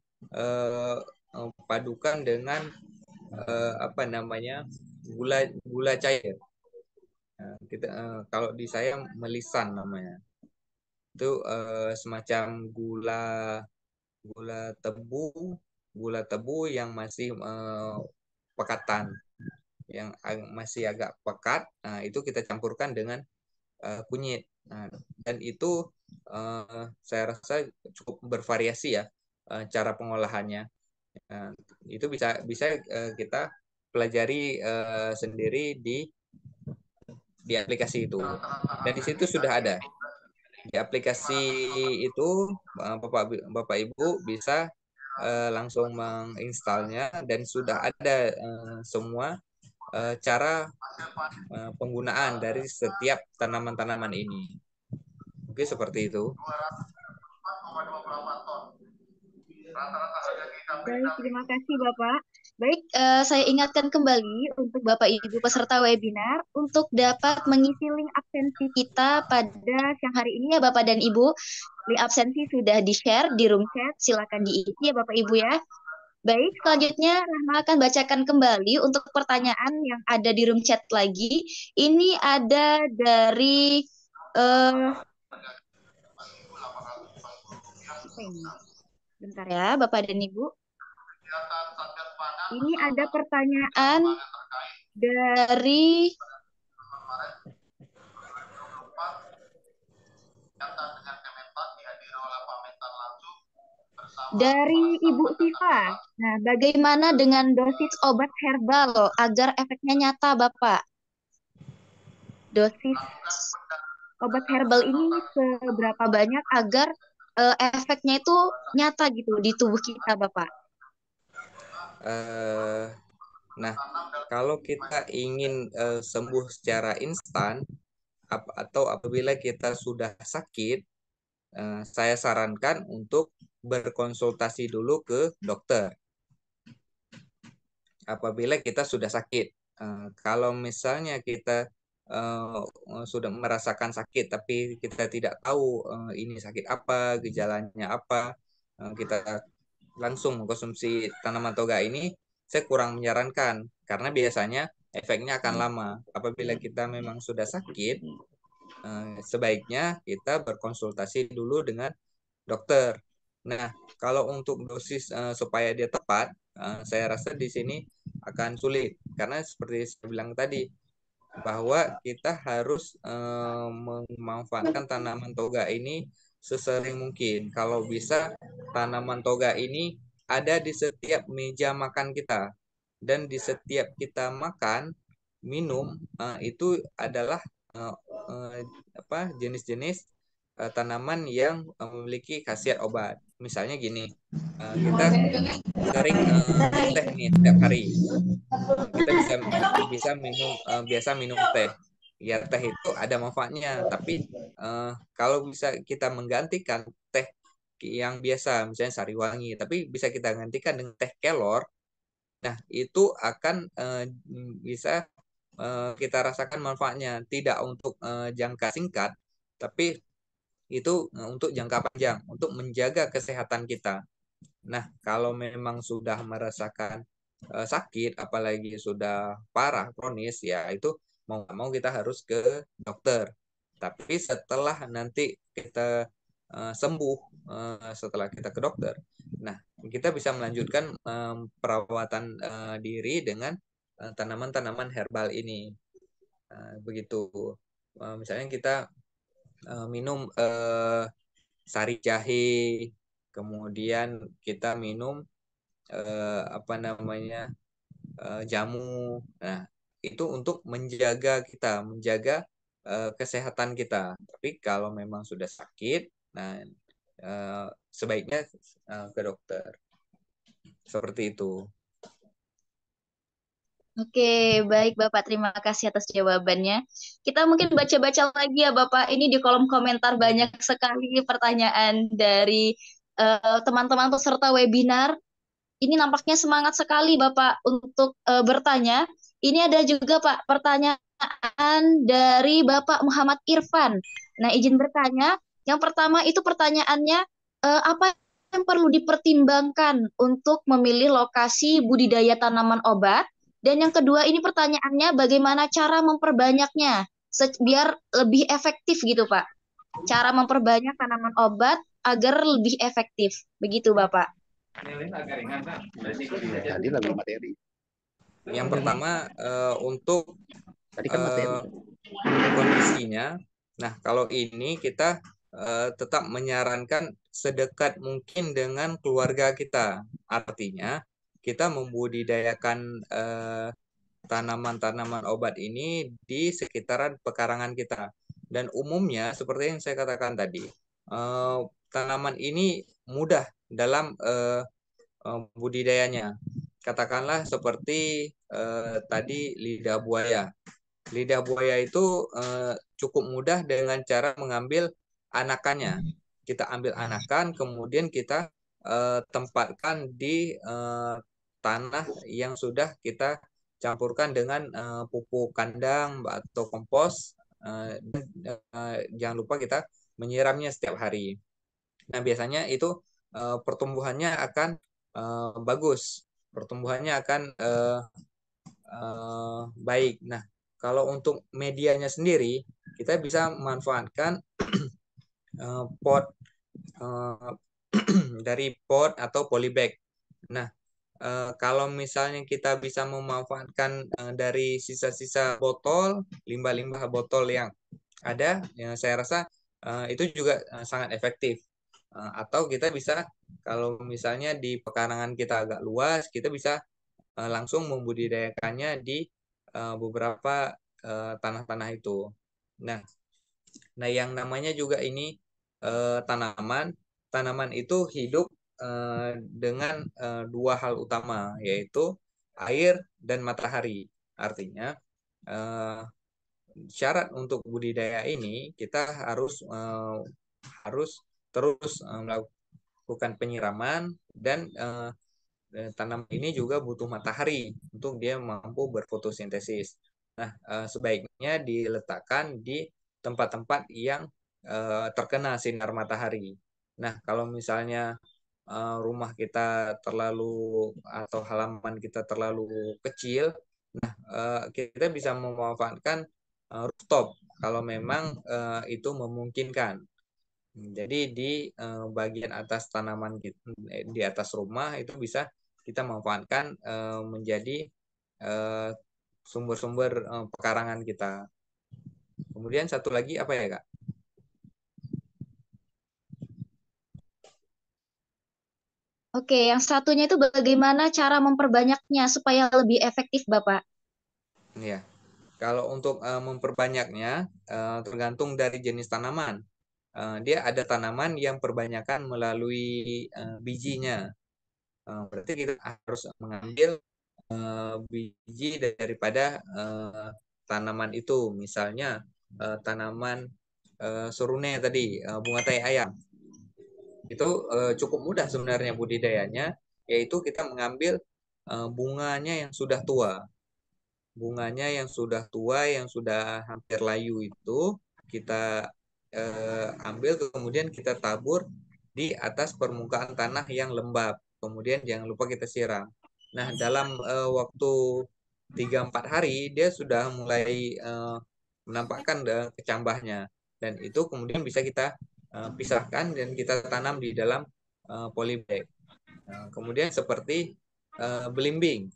padukan dengan apa namanya gula gula cair. Kalau di saya melisan namanya. Itu semacam gula tebu gula tebu yang masih pekatan, yang masih agak pekat. Nah, itu kita campurkan dengan kunyit. Nah, dan itu saya rasa cukup bervariasi ya cara pengolahannya. Nah, itu bisa kita pelajari sendiri di aplikasi itu. Dan di situ sudah ada. Di aplikasi itu Bapak Ibu bisa langsung menginstalnya, dan sudah ada semua cara penggunaan dari setiap tanaman-tanaman ini. Oke, seperti itu. Baik, terima kasih Bapak. Baik, saya ingatkan kembali untuk Bapak Ibu peserta webinar untuk dapat mengisi link absensi kita pada siang hari ini ya Bapak dan Ibu. Link absensi sudah di-share di room chat, silakan diisi ya Bapak Ibu ya. Baik, selanjutnya Rahma akan bacakan kembali untuk pertanyaan yang ada di room chat lagi. Ini ada dari apa ini? Bentar ya, Bapak dan Ibu. Ini ada pertanyaan dari Dari Ibu Siva. Nah, bagaimana dengan dosis obat herbal agar efeknya nyata, Bapak? Dosis obat herbal ini seberapa banyak agar efeknya itu nyata gitu di tubuh kita, Bapak? Eh, nah, kalau kita ingin sembuh secara instan atau apabila kita sudah sakit, saya sarankan untuk berkonsultasi dulu ke dokter apabila kita sudah sakit. Kalau misalnya kita sudah merasakan sakit tapi kita tidak tahu ini sakit apa, gejalanya apa, kita langsung mengkonsumsi tanaman toga ini, saya kurang menyarankan karena biasanya efeknya akan lama. Apabila kita memang sudah sakit, sebaiknya kita berkonsultasi dulu dengan dokter. Nah, kalau untuk dosis supaya dia tepat, saya rasa di sini akan sulit karena seperti saya bilang tadi bahwa kita harus memanfaatkan tanaman toga ini sesering mungkin. Kalau bisa tanaman toga ini ada di setiap meja makan kita dan di setiap kita makan minum itu adalah eh, jenis-jenis tanaman yang memiliki khasiat obat. Misalnya gini, kita sering minum teh nih setiap hari. Kita bisa minum biasa minum teh. Ya teh itu ada manfaatnya, tapi kalau bisa kita menggantikan teh yang biasa, misalnya sariwangi, tapi bisa kita gantikan dengan teh kelor. Nah, itu akan bisa kita rasakan manfaatnya, tidak untuk jangka singkat, tapi itu untuk jangka panjang, untuk menjaga kesehatan kita. Nah, kalau memang sudah merasakan sakit, apalagi sudah parah, kronis, ya itu mau nggak mau kita harus ke dokter. Tapi setelah nanti kita sembuh, setelah kita ke dokter, nah kita bisa melanjutkan perawatan diri dengan tanaman-tanaman herbal ini. Begitu. Misalnya kita minum sari jahe, kemudian kita minum apa namanya jamu. Nah, itu untuk menjaga kita, menjaga kesehatan kita. Tapi kalau memang sudah sakit, nah sebaiknya ke dokter. Seperti itu. Oke, baik Bapak. Terima kasih atas jawabannya. Kita mungkin baca-baca lagi ya Bapak. Ini di kolom komentar banyak sekali pertanyaan dari teman-teman peserta webinar. Ini nampaknya semangat sekali Bapak untuk bertanya. Ini ada juga Pak pertanyaan dari Bapak Muhammad Irfan. Nah, izin bertanya. Yang pertama itu pertanyaannya, apa yang perlu dipertimbangkan untuk memilih lokasi budidaya tanaman obat? Dan yang kedua ini pertanyaannya, bagaimana cara memperbanyaknya biar lebih efektif gitu Pak. Cara memperbanyak tanaman obat agar lebih efektif. Begitu Bapak. Tadi lebih materi. Yang pertama untuk Tadi kan materi. kondisinya. Nah, kalau ini kita tetap menyarankan sedekat mungkin dengan keluarga kita. Artinya, kita membudidayakan tanaman-tanaman obat ini di sekitaran pekarangan kita. Dan umumnya, seperti yang saya katakan tadi, tanaman ini mudah dalam budidayanya. Katakanlah seperti tadi lidah buaya. Lidah buaya itu cukup mudah dengan cara mengambil anakannya. Kita ambil anakan, kemudian kita tempatkan di tanah yang sudah kita campurkan dengan pupuk kandang atau kompos. Dan jangan lupa kita menyiramnya setiap hari. Nah, biasanya itu pertumbuhannya akan bagus, pertumbuhannya akan baik. Nah, kalau untuk medianya sendiri, kita bisa memanfaatkan pot dari pot atau polybag. Nah, kalau misalnya kita bisa memanfaatkan dari sisa-sisa botol, limbah-limbah botol yang ada, ya saya rasa itu juga sangat efektif. Atau kita bisa kalau misalnya di pekarangan kita agak luas, kita bisa langsung membudidayakannya di beberapa tanah-tanah itu. Nah, yang namanya juga ini tanaman. Tanaman itu hidup dengan dua hal utama, yaitu air dan matahari. Artinya syarat untuk budidaya ini kita harus terus melakukan penyiraman dan tanaman ini juga butuh matahari untuk dia mampu berfotosintesis. Nah, sebaiknya diletakkan di tempat-tempat yang terkena sinar matahari. Nah, kalau misalnya rumah kita terlalu atau halaman kita terlalu kecil, nah kita bisa memanfaatkan rooftop kalau memang itu memungkinkan. Jadi di bagian atas tanaman di atas rumah itu bisa kita manfaatkan menjadi sumber-sumber pekarangan kita. Kemudian satu lagi apa ya, Kak? Oke, yang satunya itu bagaimana cara memperbanyaknya supaya lebih efektif, Bapak? Ya, kalau untuk memperbanyaknya tergantung dari jenis tanaman. Dia ada tanaman yang perbanyakan melalui bijinya. Berarti kita harus mengambil biji daripada tanaman itu. Misalnya tanaman serune tadi, bunga tai ayam. Itu cukup mudah sebenarnya budidayanya, yaitu kita mengambil bunganya yang sudah tua. Bunganya yang sudah tua, yang sudah hampir layu itu kita ambil, kemudian kita tabur di atas permukaan tanah yang lembab. Kemudian jangan lupa kita siram. Nah, dalam waktu 3-4 hari dia sudah mulai menampakkan kecambahnya. Dan itu kemudian bisa kita pisahkan dan kita tanam di dalam polybag. Kemudian seperti belimbing.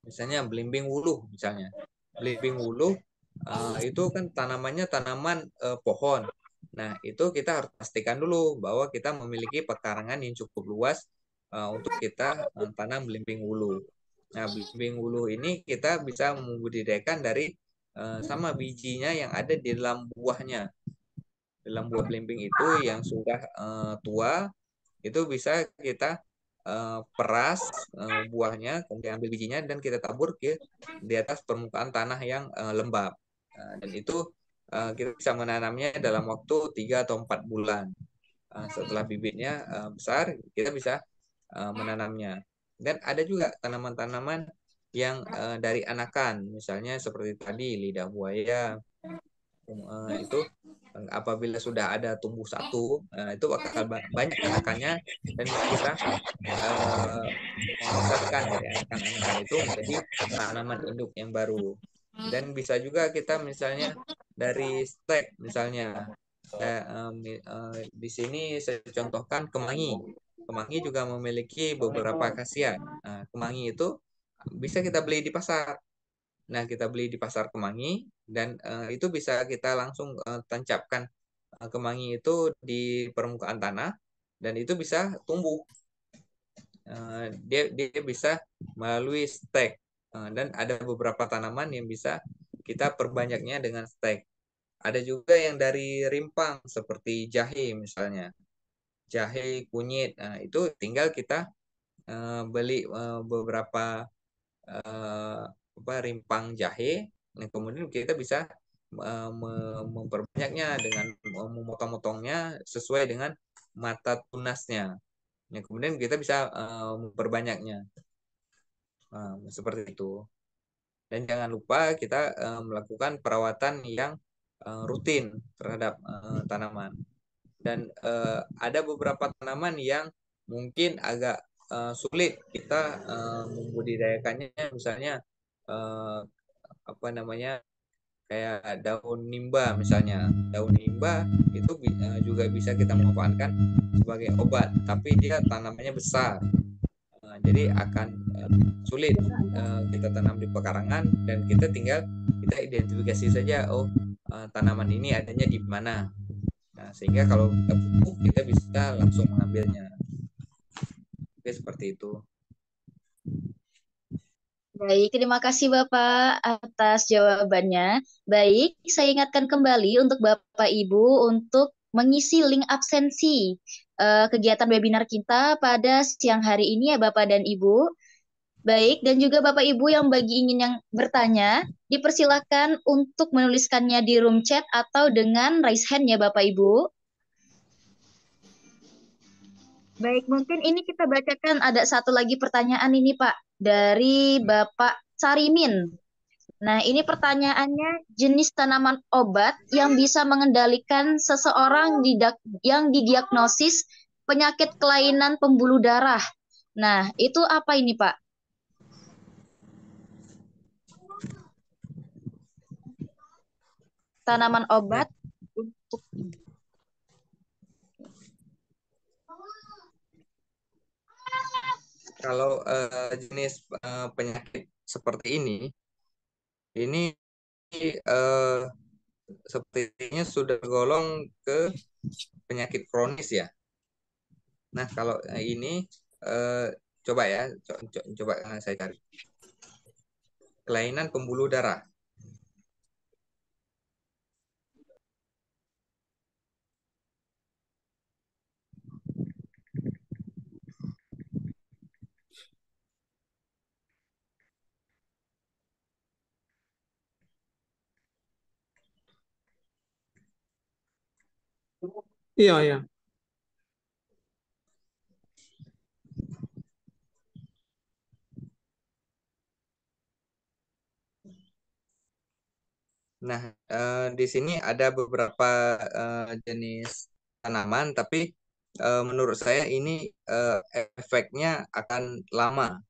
Misalnya belimbing wuluh misalnya. Belimbing wuluh itu kan tanamannya tanaman pohon. Nah, itu kita harus pastikan dulu bahwa kita memiliki pekarangan yang cukup luas untuk kita tanam belimbing wuluh. Nah, belimbing wuluh ini kita bisa membudidayakan dari sama bijinya yang ada di dalam buahnya. Dalam buah belimbing itu yang sudah tua, itu bisa kita peras buahnya, kemudian ambil bijinya dan kita tabur di atas permukaan tanah yang lembab. Dan itu kita bisa menanamnya dalam waktu 3 atau 4 bulan. Setelah bibitnya besar, kita bisa menanamnya. Dan ada juga tanaman-tanaman yang dari anakan, misalnya seperti tadi lidah buaya. Itu apabila sudah ada tumbuh satu, itu bakal banyak anakannya dan bisa kita membesarkan dari anakan-anakan itu menjadi tanaman induk yang baru. Dan bisa juga kita misalnya dari stek, misalnya di sini saya contohkan kemangi. Kemangi juga memiliki beberapa khasiat. Kemangi itu bisa kita beli di pasar. Nah, kita beli di pasar kemangi dan itu bisa kita langsung tancapkan kemangi itu di permukaan tanah dan itu bisa tumbuh. Dia bisa melalui stek dan ada beberapa tanaman yang bisa kita perbanyaknya dengan stek. Ada juga yang dari rimpang seperti jahe misalnya. Jahe, kunyit. Nah, itu tinggal kita beli beberapa rimpang jahe. Nah, kemudian kita bisa memperbanyaknya dengan memotong-motongnya sesuai dengan mata tunasnya. Nah, kemudian kita bisa memperbanyaknya seperti itu. Dan jangan lupa kita melakukan perawatan yang rutin terhadap tanaman. Dan ada beberapa tanaman yang mungkin agak sulit kita membudidayakannya, misalnya kayak daun nimba misalnya. Daun nimba itu juga bisa kita manfaatkan sebagai obat, tapi dia tanamannya besar. Jadi akan sulit kita tanam di pekarangan dan kita tinggal kita identifikasi saja, tanaman ini adanya di mana. Nah, sehingga kalau kita butuh, kita bisa langsung mengambilnya. Oke, seperti itu. Baik, terima kasih Bapak atas jawabannya. Baik, saya ingatkan kembali untuk Bapak Ibu untuk mengisi link absensi kegiatan webinar kita pada siang hari ini ya Bapak dan Ibu. Baik, dan juga Bapak Ibu yang bagi ingin yang bertanya, dipersilakan untuk menuliskannya di room chat atau dengan raise hand ya Bapak Ibu. Baik, mungkin ini kita bacakan ada satu lagi pertanyaan ini Pak, dari Bapak Sarimin. Nah, ini pertanyaannya, jenis tanaman obat yang bisa mengendalikan seseorang yang didiagnosis penyakit kelainan pembuluh darah. Nah, itu apa ini Pak? Tanaman obat untuk Kalau jenis penyakit seperti ini sepertinya sudah tergolong ke penyakit kronis ya. Nah, kalau ini coba ya, coba saya cari. Kelainan pembuluh darah. Iya, iya. Nah, di sini ada beberapa jenis tanaman, tapi menurut saya ini efeknya akan lama,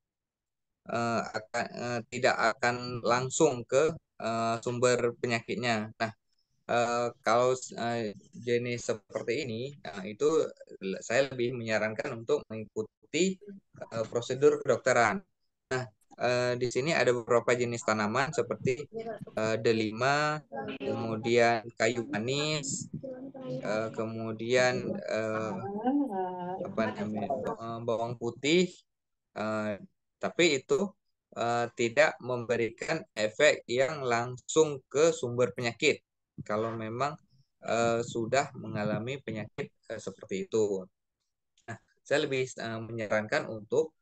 tidak akan langsung ke sumber penyakitnya. Nah, kalau jenis seperti ini, itu saya lebih menyarankan untuk mengikuti prosedur kedokteran. Nah, di sini ada beberapa jenis tanaman seperti delima, kemudian kayu manis, kemudian apa namanya bawang putih, tapi itu tidak memberikan efek yang langsung ke sumber penyakit kalau memang sudah mengalami penyakit seperti itu. Nah, saya lebih menyarankan untuk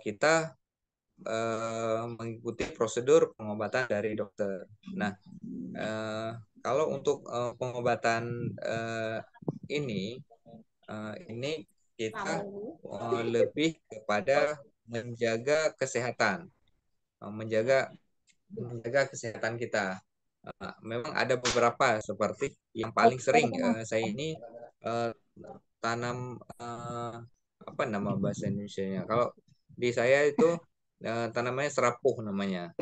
kita mengikuti prosedur pengobatan dari dokter. Nah, kalau untuk pengobatan ini kita lebih kepada menjaga kesehatan, menjaga kesehatan kita. Memang ada beberapa seperti yang paling sering saya ini tanam apa nama bahasa Indonesianya? Kalau di saya itu tanamannya serapuh namanya.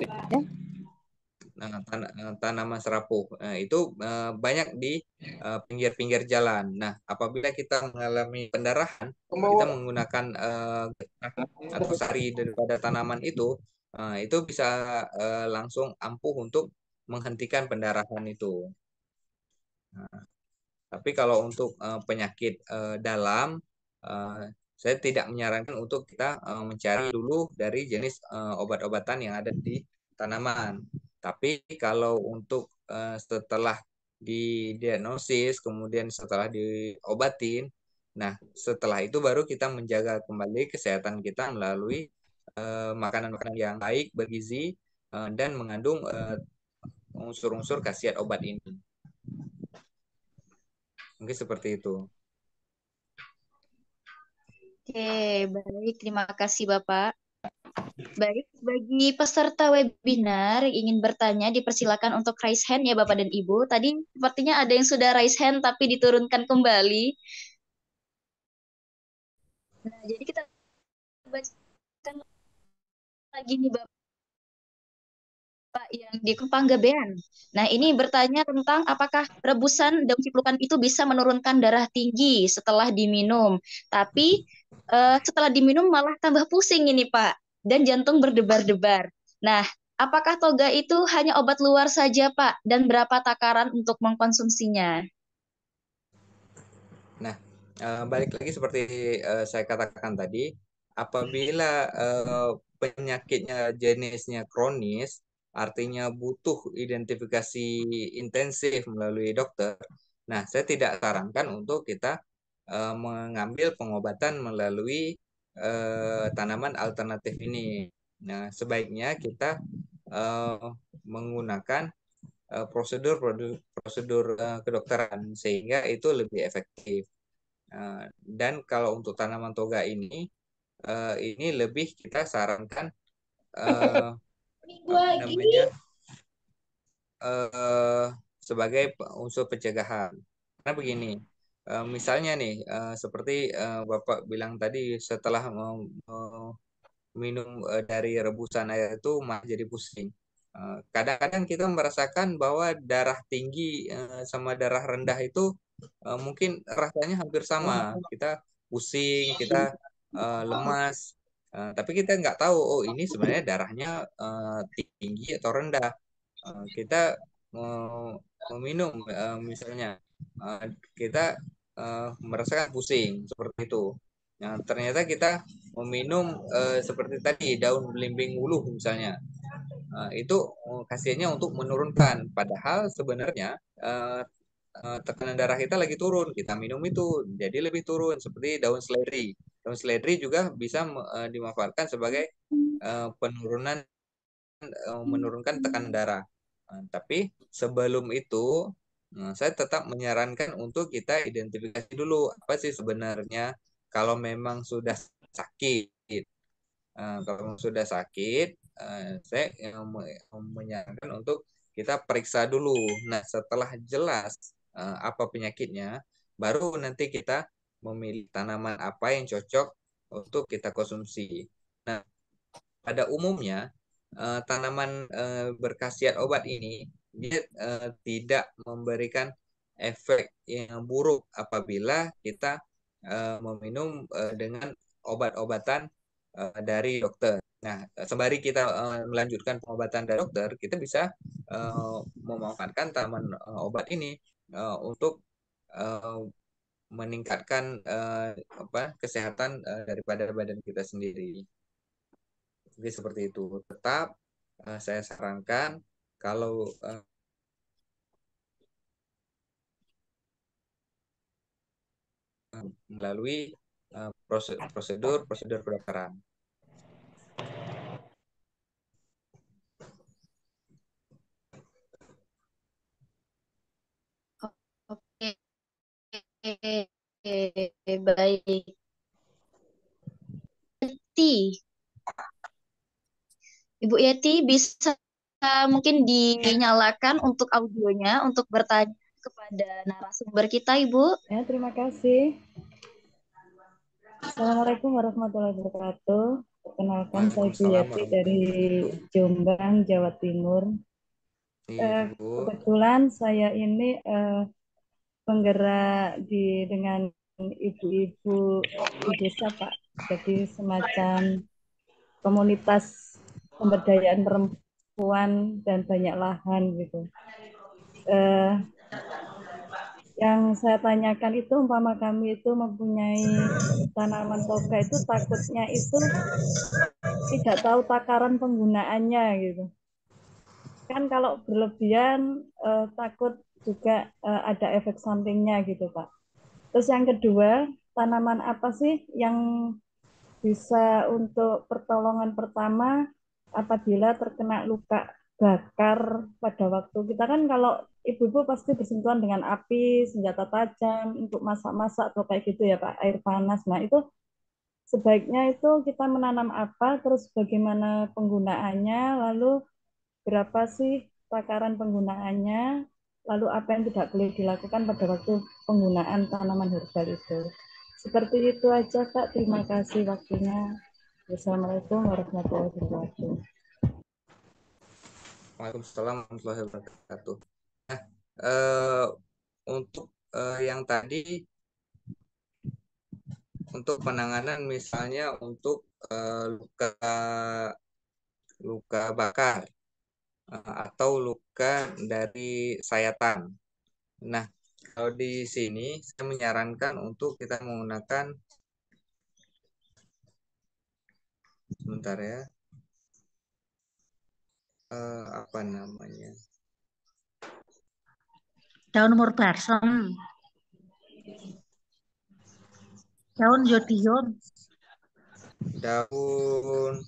Nah, tanaman serapuh itu banyak di pinggir-pinggir jalan. Nah, apabila kita mengalami pendarahan, kita menggunakan atau sari daripada tanaman itu bisa langsung ampuh untuk menghentikan pendarahan itu. Nah, tapi kalau untuk penyakit dalam, saya tidak menyarankan untuk kita mencari dulu dari jenis obat-obatan yang ada di tanaman. Tapi kalau untuk setelah didiagnosis, kemudian setelah diobatin, nah setelah itu baru kita menjaga kembali kesehatan kita melalui makanan-makanan yang baik, bergizi, dan mengandung unsur-unsur khasiat obat ini. Mungkin seperti itu. Oke, baik. Terima kasih, Bapak. Baik, bagi peserta webinar yang ingin bertanya, dipersilakan untuk raise hand ya, Bapak dan Ibu. Tadi sepertinya ada yang sudah raise hand, tapi diturunkan kembali. Nah, jadi kita bacakan lagi nih, Bapak yang di Panggabean. Nah, ini bertanya tentang apakah rebusan daun ciplukan itu bisa menurunkan darah tinggi setelah diminum. Tapi setelah diminum malah tambah pusing ini, Pak. Dan jantung berdebar-debar. Nah, Apakah toga itu hanya obat luar saja, Pak? Dan berapa takaran untuk mengkonsumsinya? Nah, balik lagi seperti saya katakan tadi, apabila penyakitnya jenisnya kronis, artinya butuh identifikasi intensif melalui dokter. Nah, saya tidak sarankan untuk kita mengambil pengobatan melalui tanaman alternatif ini. Nah, sebaiknya kita menggunakan prosedur kedokteran sehingga itu lebih efektif. Dan kalau untuk tanaman toga ini lebih kita sarankan apa namanya sebagai unsur pencegahan. Karena begini, misalnya nih seperti Bapak bilang tadi setelah minum dari rebusan air itu malah jadi pusing. Kadang-kadang kita merasakan bahwa darah tinggi sama darah rendah itu mungkin rasanya hampir sama. Kita pusing, kita lemas, tapi kita nggak tahu, oh ini sebenarnya darahnya tinggi atau rendah. Kita meminum misalnya, kita merasakan pusing seperti itu. Nah, ternyata kita meminum seperti tadi daun belimbing uluh misalnya. Itu khasiatnya untuk menurunkan. Padahal sebenarnya tekanan darah kita lagi turun. Kita minum itu jadi lebih turun seperti daun seledri. Daun seledri juga bisa dimanfaatkan sebagai penurunan menurunkan tekanan darah. Tapi sebelum itu saya tetap menyarankan untuk kita identifikasi dulu apa sih sebenarnya kalau memang sudah sakit. Kalau memang sudah sakit, saya menyarankan untuk kita periksa dulu. Nah, setelah jelas apa penyakitnya, baru nanti kita memilih tanaman apa yang cocok untuk kita konsumsi. Nah, pada umumnya tanaman berkhasiat obat ini dia tidak memberikan efek yang buruk apabila kita meminum dengan obat-obatan dari dokter. Nah, sembari kita melanjutkan pengobatan dari dokter, kita bisa memanfaatkan tanaman obat ini untuk meningkatkan kesehatan daripada badan kita sendiri. Jadi seperti itu. Tetap saya sarankan kalau melalui prosedur kedokteran. Oke, baik. Yeti, Ibu Yeti bisa mungkin dinyalakan untuk audionya untuk bertanya kepada narasumber kita, Ibu. Ya, terima kasih. Assalamualaikum warahmatullahi wabarakatuh. Perkenalkan, saya Bu Yati dari Jombang, Jawa Timur. Kebetulan saya ini penggerak dengan ibu-ibu di desa, Pak. Jadi semacam komunitas pemberdayaan perempuan dan banyak lahan gitu. Yang saya tanyakan itu umpama kami itu mempunyai tanaman toga itu takutnya itu tidak tahu takaran penggunaannya gitu. Kan kalau berlebihan takut juga ada efek sampingnya gitu, Pak. Terus yang kedua, tanaman apa sih yang bisa untuk pertolongan pertama apabila terkena luka bakar pada waktu kita kan kalau ibu-ibu pasti bersentuhan dengan api, senjata tajam untuk masak-masak atau kayak gitu ya Pak, air panas. Nah itu sebaiknya itu kita menanam apa, terus bagaimana penggunaannya, lalu berapa sih takaran penggunaannya, lalu apa yang tidak boleh dilakukan pada waktu penggunaan tanaman herbal itu. Seperti itu aja Kak, terima kasih waktunya. Wassalamualaikum warahmatullahi wabarakatuh. Waalaikumsalam warahmatullahi wabarakatuh. Nah, untuk yang tadi untuk penanganan misalnya untuk luka bakar atau luka dari sayatan. Nah, kalau di sini saya menyarankan untuk kita menggunakan, sebentar ya, apa namanya? Daun murbarsem, daun yodium, Daun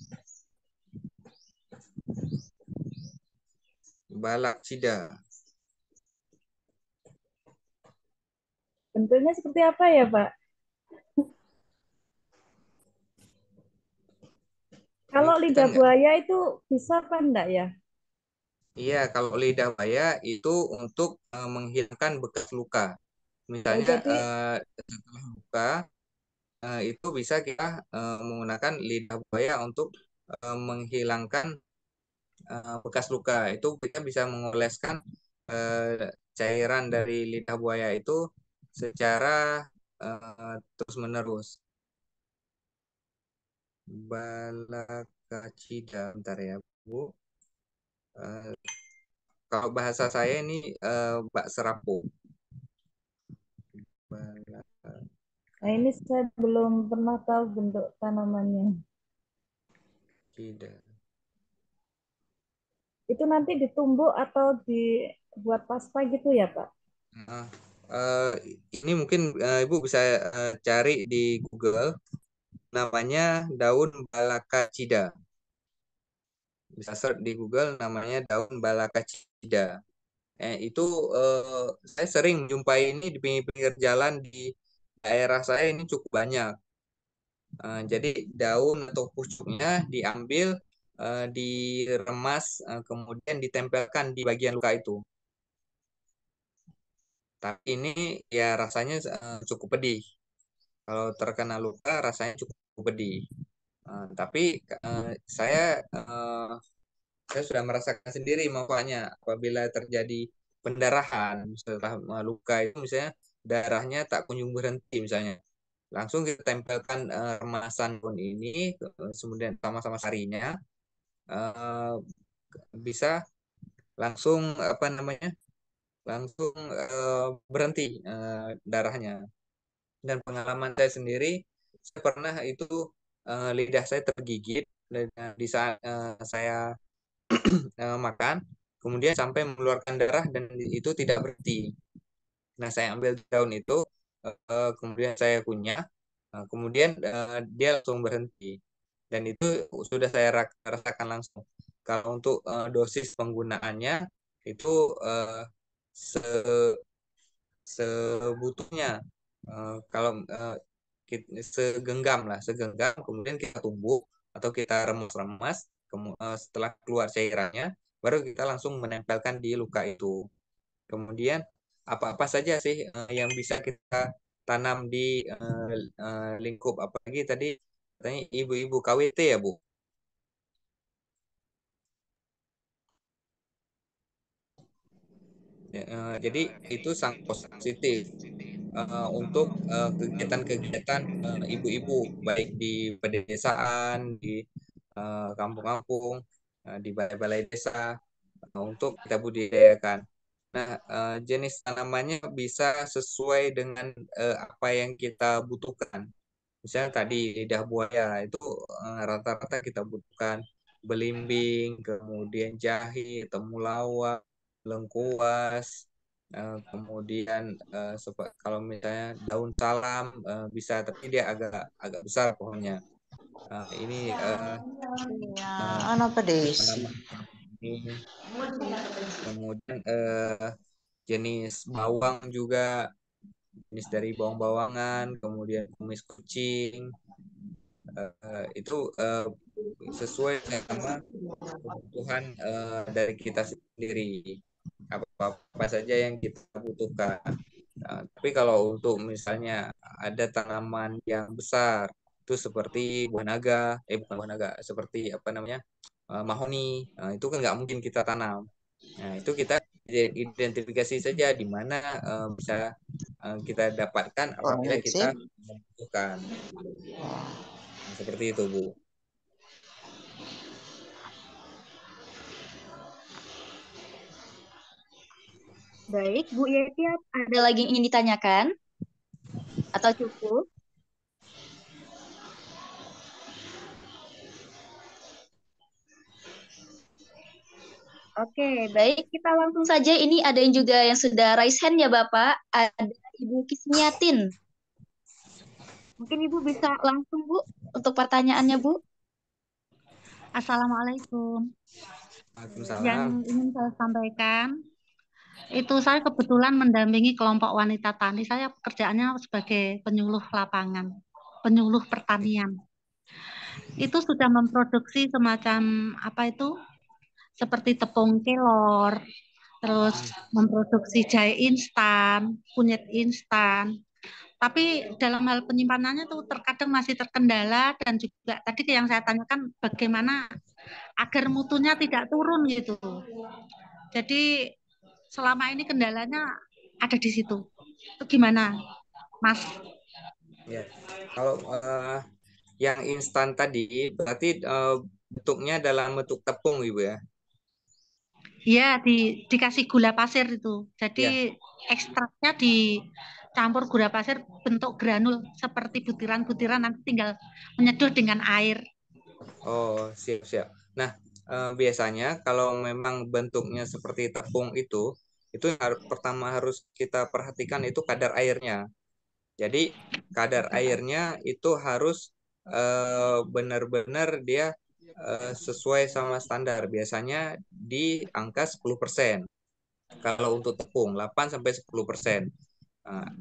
balak cida. Bentuknya seperti apa ya, Pak? Kalau Ini kita lidah nggak. buaya itu bisa apa enggak ya? Iya, kalau lidah buaya itu untuk menghilangkan bekas luka. Oh, Misalnya jadi setelah luka itu bisa kita menggunakan lidah buaya untuk menghilangkan bekas luka. Itu kita bisa mengoleskan cairan dari lidah buaya itu secara terus-menerus. Balakacida, bentar ya Bu. Eh, Kalau bahasa saya ini bak serapu. nah ini saya belum pernah tahu bentuk tanamannya. Balakacida. Itu nanti ditumbuk atau dibuat pasta gitu ya, Pak? Nah, ini mungkin Ibu bisa cari di Google, namanya daun balakacida. Bisa search di Google, namanya daun balakacida. Itu saya sering menjumpai ini di pinggir-pinggir jalan di daerah saya ini cukup banyak. Jadi daun atau pucuknya diambil, diremas, kemudian ditempelkan di bagian luka itu. Tapi ini ya rasanya cukup pedih. Kalau terkena luka rasanya cukup pedih. Tapi saya sudah merasakan sendiri manfaatnya apabila terjadi pendarahan setelah luka itu, misalnya darahnya tak kunjung berhenti misalnya. Langsung kita tempelkan remasan daun ini, kemudian sama-sama sarinya, eh, bisa langsung apa namanya, langsung berhenti darahnya. Dan pengalaman saya sendiri, saya pernah itu lidah saya tergigit dan di saat saya makan, kemudian sampai mengeluarkan darah dan itu tidak berhenti. Nah, saya ambil daun itu, kemudian saya kunyah, kemudian dia langsung berhenti. Dan itu sudah saya rasakan langsung. Kalau untuk dosis penggunaannya itu se sebutuhnya. Kalau segenggam lah, segenggam, kemudian kita tumbuk atau kita remas-remas, setelah keluar cairannya, baru kita langsung menempelkan di luka itu. Kemudian apa-apa saja sih yang bisa kita tanam di lingkup, apalagi tadi katanya ibu-ibu KWT ya Bu. Ya, jadi itu sangat positif untuk kegiatan-kegiatan ibu-ibu, baik di pedesaan, di kampung-kampung, di balai-balai desa, untuk kita budidayakan. Nah, jenis tanamannya bisa sesuai dengan apa yang kita butuhkan. Misalnya tadi lidah buaya itu rata-rata kita butuhkan belimbing, kemudian jahe, temulawak, lengkuas, kemudian kalau misalnya daun salam bisa, tapi dia agak agak besar pohonnya. Ini ano pa des? tanaman ini, kemudian jenis bawang juga, jenis dari bawang-bawangan, kemudian kumis kucing, itu sesuai sama kebutuhan dari kita sendiri, apa saja yang kita butuhkan. Tapi kalau untuk misalnya ada tanaman yang besar itu seperti buah naga, bukan buah naga, seperti apa namanya, mahoni, itu kan nggak mungkin kita tanam. Nah, itu kita identifikasi saja di mana bisa kita dapatkan Orang apabila kita sih. membutuhkan. Nah, seperti itu, Bu. Baik, Bu Yeti, ada lagi yang ingin ditanyakan? Atau cukup? Oke, baik. Kita langsung saja. Ini ada yang juga yang sudah raise hand ya, Bapak. Ada Ibu Kismiatin. Mungkin Ibu bisa langsung, Bu, untuk pertanyaannya, Bu. Assalamualaikum. Yang Waalaikumsalam. ingin saya sampaikan, itu saya kebetulan mendampingi kelompok wanita tani. Saya pekerjaannya sebagai penyuluh lapangan, penyuluh pertanian. Itu sudah memproduksi semacam apa itu, seperti tepung kelor, terus memproduksi jahe instan, kunyit instan. Tapi dalam hal penyimpanannya tuh terkadang masih terkendala, dan juga tadi yang saya tanyakan bagaimana agar mutunya tidak turun gitu. Jadi selama ini kendalanya ada di situ. Itu gimana, Mas? Ya. Kalau yang instan tadi berarti bentuknya dalam bentuk tepung, Ibu ya. Ya, dikasih gula pasir itu. Ya. Jadi ekstraknya dicampur gula pasir bentuk granul seperti butiran-butiran, nanti tinggal menyeduh dengan air. Oh, siap-siap. Nah, biasanya kalau memang bentuknya seperti tepung itu pertama harus kita perhatikan itu kadar airnya. Jadi kadar airnya itu harus benar-benar dia sesuai sama standar. Biasanya di angka 10%. Kalau untuk tepung 8-10%.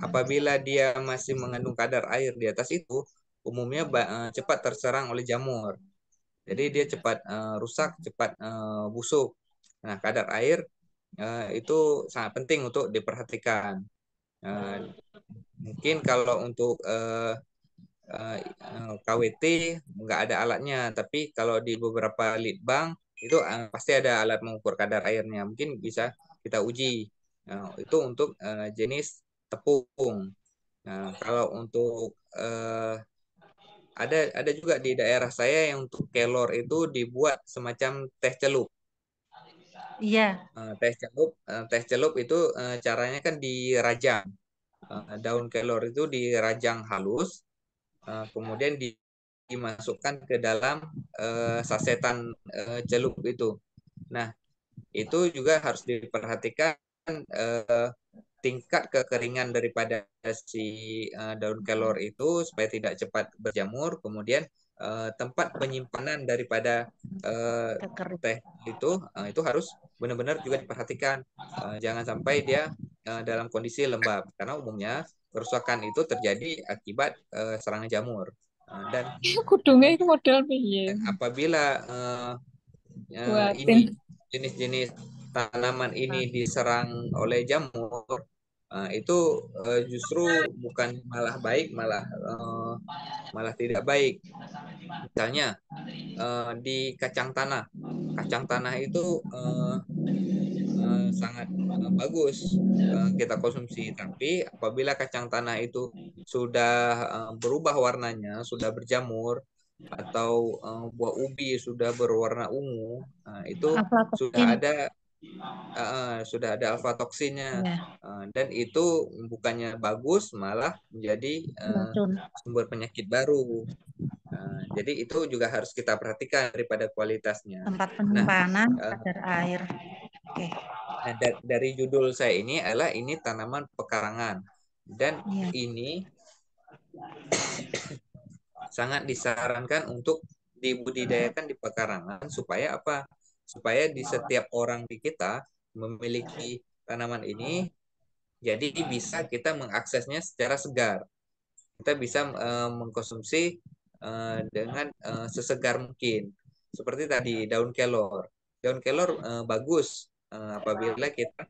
Apabila dia masih mengandung kadar air di atas itu, umumnya cepat terserang oleh jamur. Jadi dia cepat rusak, cepat busuk. Nah, kadar air itu sangat penting untuk diperhatikan. Mungkin kalau untuk KWT nggak ada alatnya, tapi kalau di beberapa litbang itu pasti ada alat mengukur kadar airnya. Mungkin bisa kita uji. Itu untuk jenis tepung. Nah, kalau untuk ada juga di daerah saya yang untuk kelor itu dibuat semacam teh celup. Iya, Teh celup itu caranya kan dirajang. Daun kelor itu dirajang halus, kemudian dimasukkan ke dalam sasetan celup itu. Nah, itu juga harus diperhatikan tingkat kekeringan daripada si daun kelor itu supaya tidak cepat berjamur. Kemudian tempat penyimpanan daripada teh itu harus benar-benar juga diperhatikan. Jangan sampai dia dalam kondisi lembab, karena umumnya kerusakan itu terjadi akibat serangan jamur. Dan Kudungnya itu model piye? apabila Buatin. ini jenis-jenis tanaman ini diserang oleh jamur, itu justru bukan malah baik, malah tidak baik. Misalnya di kacang tanah itu sangat bagus kita konsumsi. Tapi apabila kacang tanah itu sudah berubah warnanya, sudah berjamur, atau buah ubi sudah berwarna ungu, itu aflatoxin. sudah ada alfa-toksinnya. Ya, Dan itu bukannya bagus, malah menjadi racun. sumber penyakit baru. Jadi itu juga harus kita perhatikan daripada kualitasnya. Tempat Nah, penyimpanan, kadar air. Oke. nah, dari judul saya ini adalah ini tanaman pekarangan, dan Iya. ini sangat disarankan untuk dibudidayakan di pekarangan supaya apa? Supaya di setiap orang di kita memiliki tanaman ini, jadi bisa kita mengaksesnya secara segar. Kita bisa mengkonsumsi dengan sesegar mungkin. Seperti tadi daun kelor. Daun kelor bagus apabila kita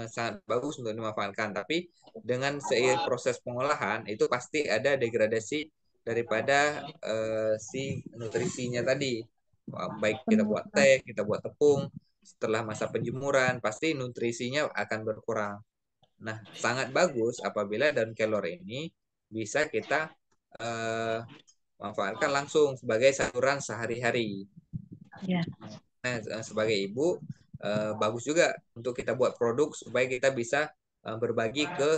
sangat bagus untuk dimanfaatkan. Tapi dengan seiring proses pengolahan itu pasti ada degradasi daripada si nutrisinya tadi. Baik kita buat teh, kita buat tepung, setelah masa penjemuran pasti nutrisinya akan berkurang. Nah, sangat bagus apabila daun kelor ini bisa kita manfaatkan langsung sebagai saluran sehari-hari. Ya. Nah, sebagai ibu bagus juga untuk kita buat produk supaya kita bisa berbagi ke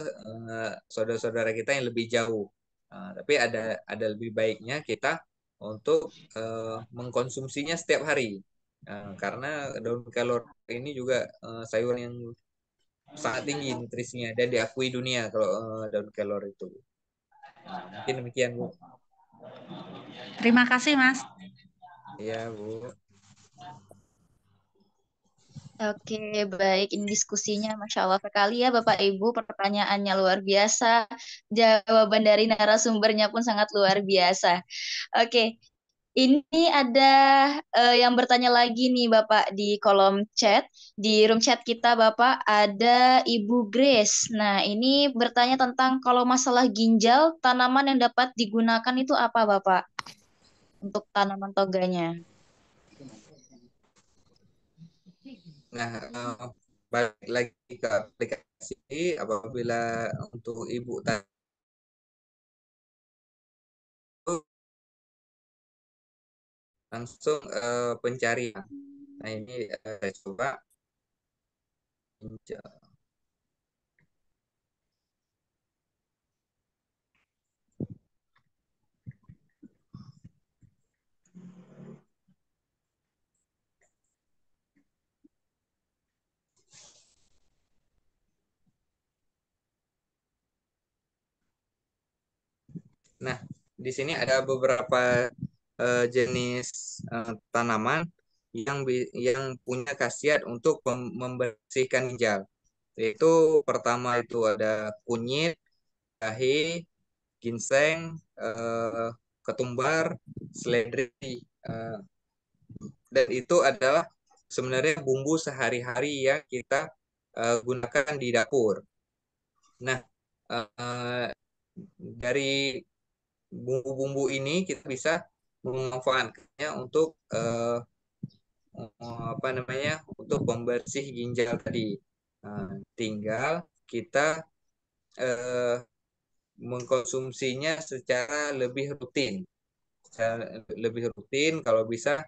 saudara-saudara kita yang lebih jauh. Tapi ada lebih baiknya kita untuk mengkonsumsinya setiap hari. Karena daun kelor ini juga sayuran yang sangat tinggi nutrisinya dan diakui dunia kalau daun kelor itu. Mungkin demikian, Bu. Terima kasih, Mas. Iya, Bu. Oke, baik. Ini diskusinya Masya Allah sekali ya Bapak Ibu. Pertanyaannya luar biasa. Jawaban dari narasumbernya pun sangat luar biasa. Oke, ini ada yang bertanya lagi nih Bapak di kolom chat. Di room chat kita Bapak ada Ibu Grace. Nah, ini bertanya tentang kalau masalah ginjal, tanaman yang dapat digunakan itu apa Bapak? Untuk tanaman toganya. Nah, balik lagi ke aplikasi apabila untuk Ibu tadi langsung pencarian. Nah, ini saya coba ginjal. Nah, di sini ada beberapa jenis tanaman yang punya khasiat untuk membersihkan ginjal. Yaitu pertama itu ada kunyit, jahe, ginseng, ketumbar, seledri, dan itu adalah sebenarnya bumbu sehari-hari yang kita gunakan di dapur. Nah, dari bumbu-bumbu ini kita bisa memanfaatkannya untuk untuk pembersih ginjal tadi. Tinggal kita mengkonsumsinya secara lebih rutin. Kalau bisa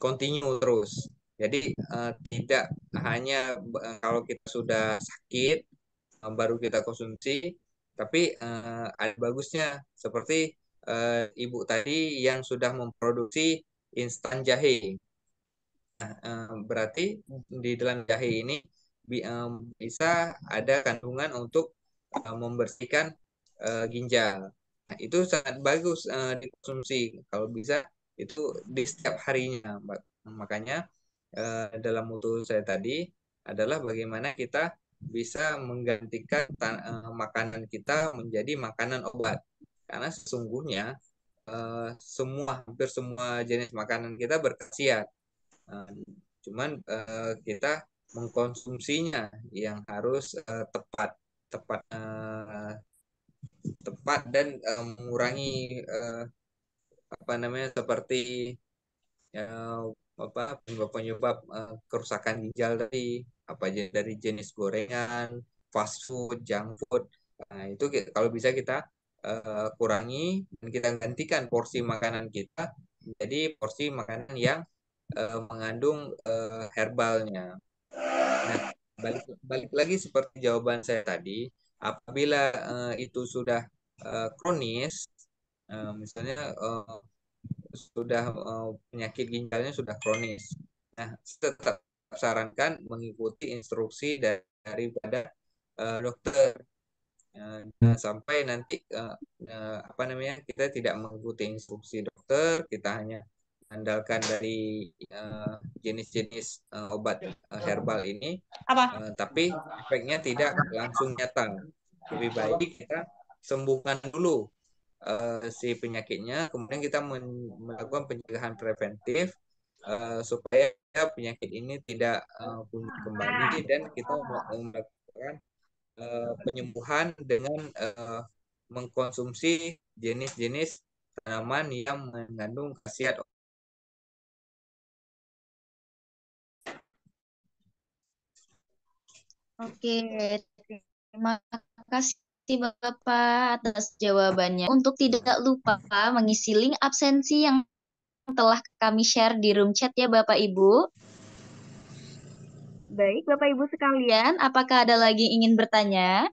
continue terus. Jadi tidak hanya kalau kita sudah sakit baru kita konsumsi, tapi ada bagusnya seperti Ibu tadi yang sudah memproduksi instan jahe. Berarti di dalam jahe ini bisa ada kandungan untuk membersihkan ginjal. Nah, itu sangat bagus dikonsumsi kalau bisa itu di setiap harinya, Mbak. Makanya dalam mutu saya tadi adalah bagaimana kita bisa menggantikan makanan kita menjadi makanan obat. Karena sesungguhnya hampir semua jenis makanan kita berkhasiat. Cuman kita mengkonsumsinya yang harus tepat dan mengurangi seperti penyebab kerusakan ginjal dari jenis gorengan, fast food, junk food. Nah, itu kalau bisa kita kurangi dan kita gantikan porsi makanan kita menjadi porsi makanan yang mengandung herbalnya. Nah, balik lagi seperti jawaban saya tadi, apabila itu sudah kronis, misalnya sudah penyakit ginjalnya sudah kronis. Nah, tetap sarankan mengikuti instruksi daripada dokter. Sampai nanti kita tidak mengikuti instruksi dokter, kita hanya andalkan dari jenis-jenis obat herbal ini, tapi efeknya tidak langsung nyata. Lebih baik kita sembuhkan dulu si penyakitnya, kemudian kita melakukan pencegahan preventif supaya penyakit ini tidak punah kembali dan kita melakukan penyembuhan dengan mengkonsumsi jenis-jenis tanaman yang mengandung khasiat. Oke, terima kasih Bapak atas jawabannya. Untuk tidak lupa mengisi link absensi yang telah kami share di room chat ya Bapak Ibu. Baik, Bapak Ibu sekalian, apakah ada lagi yang ingin bertanya?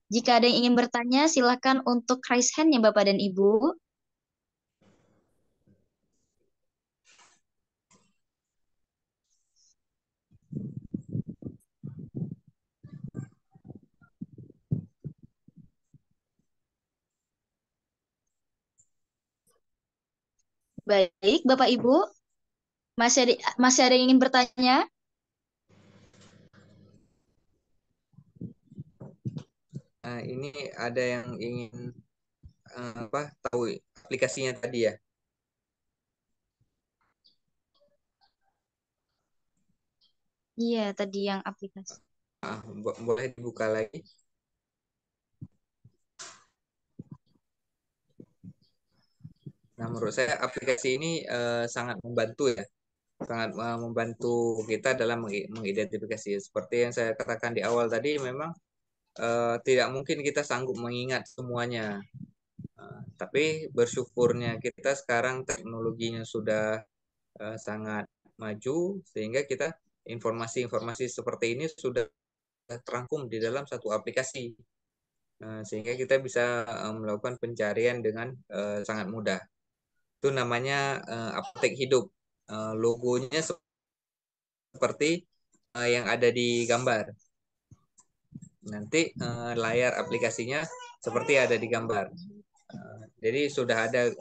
Jika ada yang ingin bertanya, silakan untuk raise hand ya Bapak dan Ibu. Baik, Bapak Ibu, masih ada yang ingin bertanya? Ini ada yang ingin tahu aplikasinya tadi ya. Iya, tadi yang aplikasi. Boleh dibuka lagi. Nah, menurut saya aplikasi ini sangat membantu ya, sangat membantu kita dalam mengidentifikasi. Seperti yang saya katakan di awal tadi, memang tidak mungkin kita sanggup mengingat semuanya. Tapi bersyukurnya kita sekarang teknologinya sudah sangat maju, sehingga kita informasi-informasi seperti ini sudah terangkum di dalam satu aplikasi. Sehingga kita bisa melakukan pencarian dengan sangat mudah. Itu namanya apotek hidup. Logonya seperti yang ada di gambar. Nanti layar aplikasinya seperti ada di gambar. Jadi sudah ada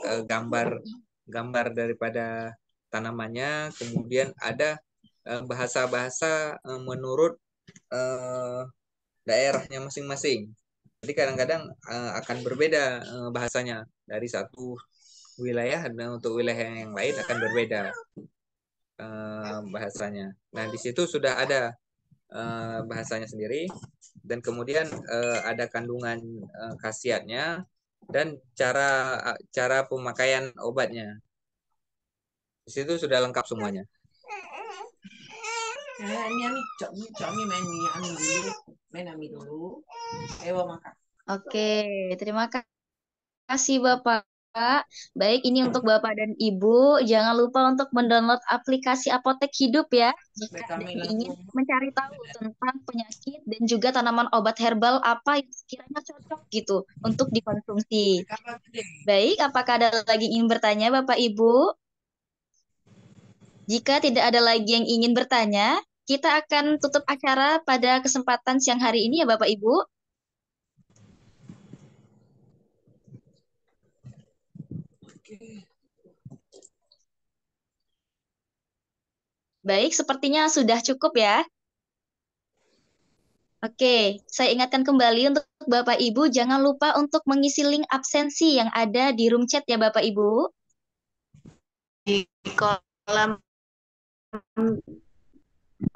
gambar daripada tanamannya, kemudian ada bahasa-bahasa menurut daerahnya masing-masing. Jadi kadang-kadang akan berbeda bahasanya dari satu wilayah, dan untuk wilayah yang lain akan berbeda bahasanya. Nah, di situ sudah ada bahasanya sendiri, dan kemudian ada kandungan khasiatnya dan cara pemakaian obatnya. Di situ sudah lengkap semuanya. Oke, terima kasih Bapak. Baik, ini untuk Bapak dan Ibu, jangan lupa untuk mendownload aplikasi Apotek Hidup ya, jika ada yang ingin mencari tahu tentang penyakit dan juga tanaman obat herbal apa yang sekiranya cocok gitu untuk dikonsumsi. Baik, apakah ada lagi yang ingin bertanya Bapak Ibu? Jika tidak ada lagi yang ingin bertanya, kita akan tutup acara pada kesempatan siang hari ini ya Bapak Ibu. Baik, sepertinya sudah cukup ya. Oke, saya ingatkan kembali untuk Bapak Ibu, jangan lupa untuk mengisi link absensi yang ada di room chat ya Bapak Ibu. Di kolam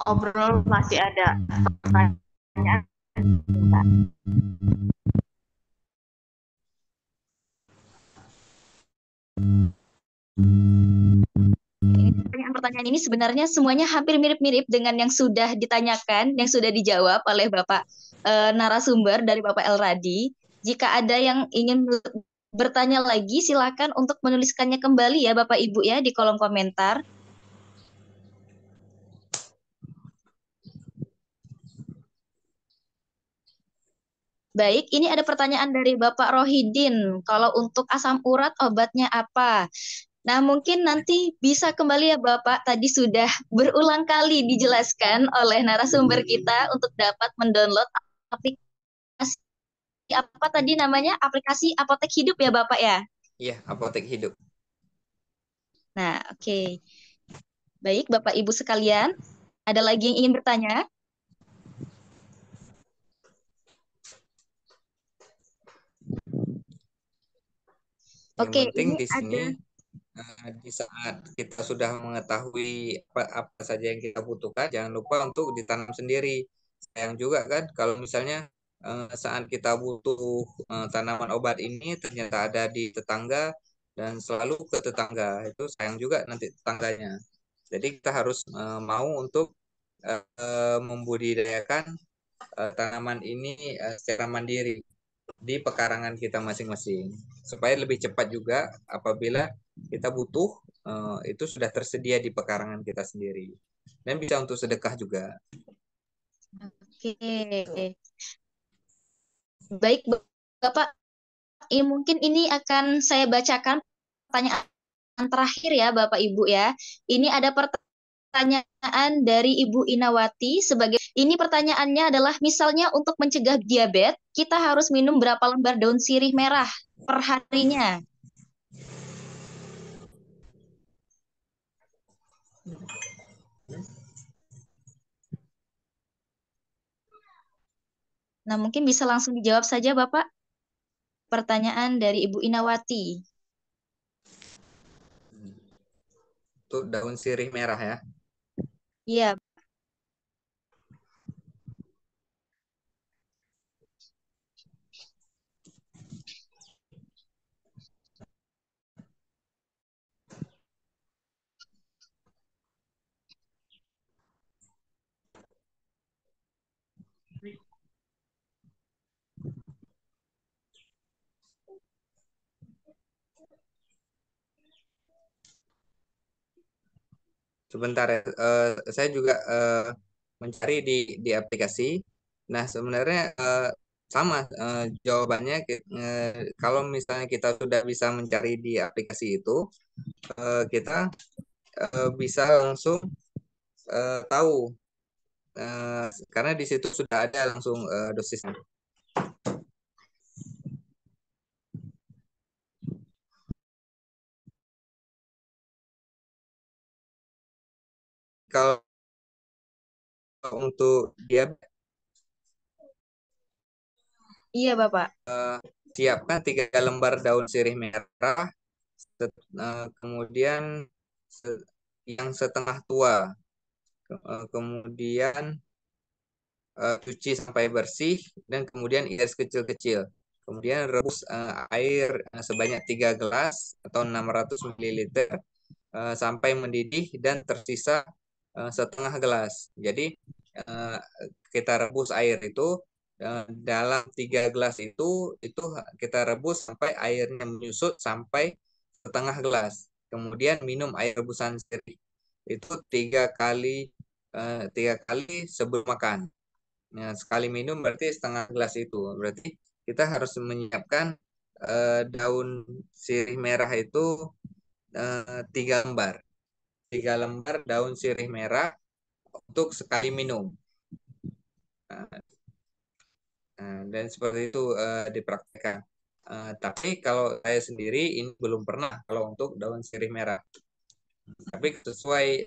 obrol masih ada pertanyaan. Pertanyaan ini sebenarnya semuanya hampir mirip-mirip dengan yang sudah ditanyakan, yang sudah dijawab oleh Bapak narasumber dari Bapak Elradi. Jika ada yang ingin bertanya lagi, silakan untuk menuliskannya kembali ya Bapak Ibu ya di kolom komentar. Baik, ini ada pertanyaan dari Bapak Rohidin. Kalau untuk asam urat obatnya apa? Nah, mungkin nanti bisa kembali ya Bapak, tadi sudah berulang kali dijelaskan oleh narasumber kita untuk dapat mendownload aplikasi apa tadi namanya? Aplikasi Apotek Hidup ya Bapak ya? Iya, Apotek Hidup. Nah, oke. Baik, Bapak Ibu sekalian, ada lagi yang ingin bertanya? Yang Oke, penting ini di sini ada di saat kita sudah mengetahui apa saja yang kita butuhkan, jangan lupa untuk ditanam sendiri. Sayang juga kan kalau misalnya saat kita butuh tanaman obat ini ternyata ada di tetangga dan selalu ke tetangga, itu sayang juga nanti tetangganya. Jadi kita harus mau untuk membudidayakan tanaman ini secara mandiri. di pekarangan kita masing-masing. Supaya lebih cepat juga apabila kita butuh, itu sudah tersedia di pekarangan kita sendiri. Dan bisa untuk sedekah juga. Oke. Baik, Bapak. Mungkin ini akan saya bacakan pertanyaan terakhir ya, Bapak Ibu ya. Ini ada pertanyaan dari Ibu Inawati sebagai ini pertanyaannya adalah misalnya untuk mencegah diabetes, kita harus minum berapa lembar daun sirih merah per harinya? Nah, mungkin bisa langsung dijawab saja, Bapak. Pertanyaan dari Ibu Inawati. Untuk daun sirih merah ya. Iya. Sebentar ya, saya juga mencari di aplikasi. Nah, sebenarnya sama jawabannya. Kalau misalnya kita sudah bisa mencari di aplikasi itu, kita bisa langsung tahu, karena di situ sudah ada langsung dosisnya. Kalau untuk diabetes, Iya, Bapak. siapkan 3 lembar daun sirih merah, kemudian yang setengah tua, kemudian cuci sampai bersih, dan kemudian iris kecil-kecil. Kemudian rebus air sebanyak 3 gelas atau 600 ml sampai mendidih dan tersisa setengah gelas. Jadi kita rebus air itu dalam 3 gelas itu kita rebus sampai airnya menyusut sampai setengah gelas. Kemudian minum air rebusan sirih. Itu 3 kali sebelum makan. Nah, sekali minum berarti setengah gelas itu. Berarti kita harus menyiapkan daun sirih merah itu 3 lembar. 3 lembar daun sirih merah untuk sekali minum. Dan seperti itu dipraktekkan. Tapi kalau saya sendiri ini belum pernah kalau untuk daun sirih merah. Tapi sesuai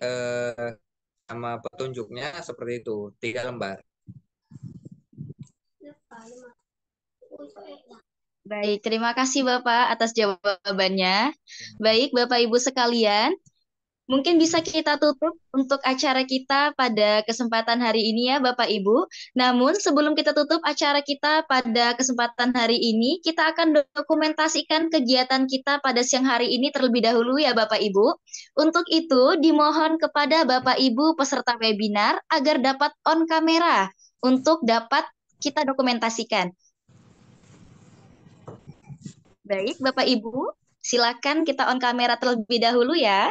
sama petunjuknya seperti itu, 3 lembar. Baik, terima kasih Bapak atas jawabannya. Baik, Bapak Ibu sekalian, mungkin bisa kita tutup untuk acara kita pada kesempatan hari ini ya Bapak Ibu. Namun sebelum kita tutup acara kita pada kesempatan hari ini, kita akan dokumentasikan kegiatan kita pada siang hari ini terlebih dahulu ya Bapak Ibu. Untuk itu dimohon kepada Bapak Ibu peserta webinar agar dapat on kamera untuk dapat kita dokumentasikan. Baik, Bapak Ibu, silakan kita on kamera terlebih dahulu ya.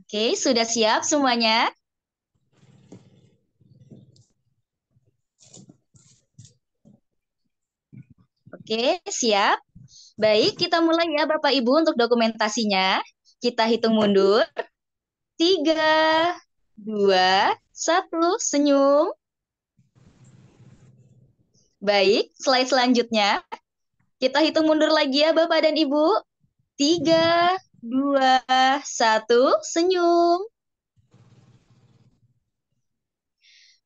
Oke, sudah siap semuanya? Oke, siap. Baik, kita mulai ya Bapak Ibu untuk dokumentasinya. Kita hitung mundur. 3, 2, 1, senyum. Baik, slide selanjutnya. Kita hitung mundur lagi ya Bapak dan Ibu. 3, 2, 1, senyum.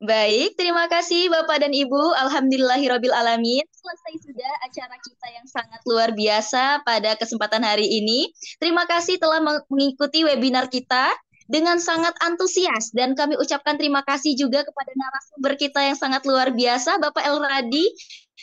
Baik, terima kasih Bapak dan Ibu. Alhamdulillahirabbil alamin. Selesai sudah acara kita yang sangat luar biasa pada kesempatan hari ini. Terima kasih telah mengikuti webinar kita dengan sangat antusias dan kami ucapkan terima kasih juga kepada narasumber kita yang sangat luar biasa, Bapak Elradi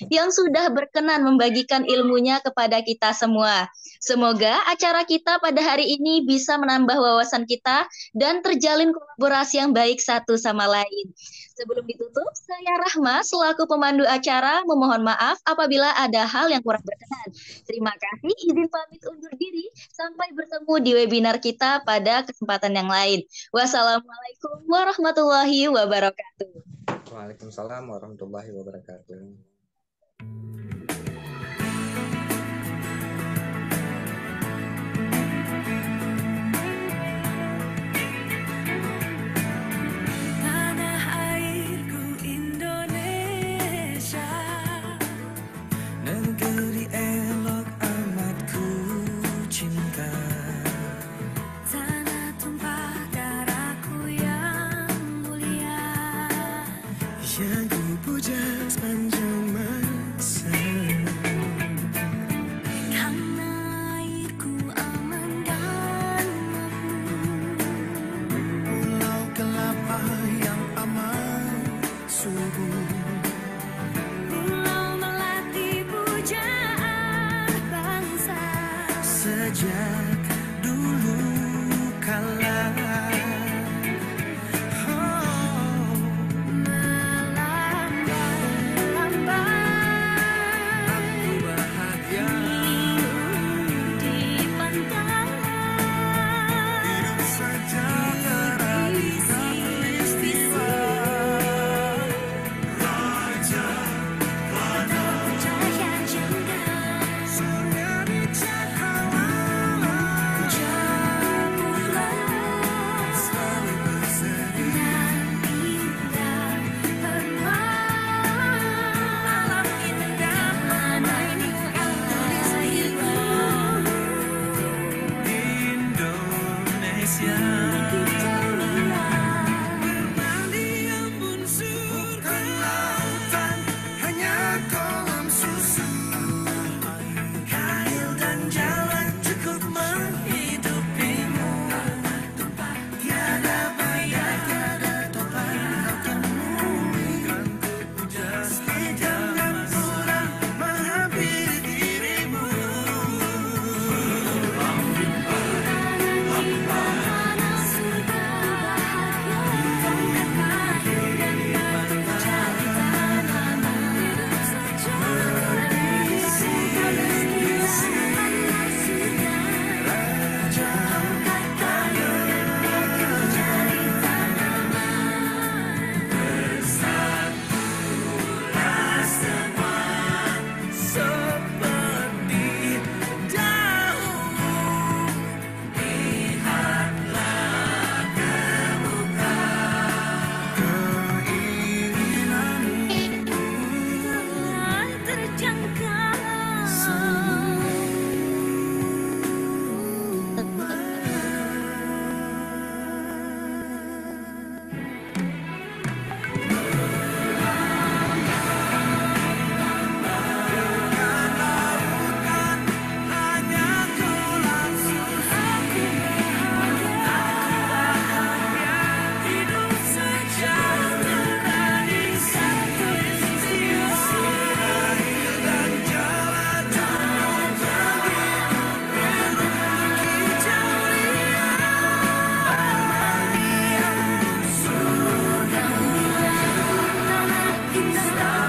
yang sudah berkenan membagikan ilmunya kepada kita semua. Semoga acara kita pada hari ini bisa menambah wawasan kita dan terjalin kolaborasi yang baik satu sama lain. Sebelum ditutup, saya Rahma selaku pemandu acara memohon maaf apabila ada hal yang kurang berkenan. Terima kasih, izin pamit undur diri. Sampai bertemu di webinar kita pada kesempatan yang lain. Wassalamualaikum warahmatullahi wabarakatuh. Waalaikumsalam warahmatullahi wabarakatuh. Tanah airku Indonesia, negeri elok amat ku cinta. Tanah tumpah darahku yang mulia, yang ku puja sepanjang masa. Karena airku aman dan makmur, pulau kelapa yang amat subur, pulau melati pujaan bangsa. Sejak dulu kala Indah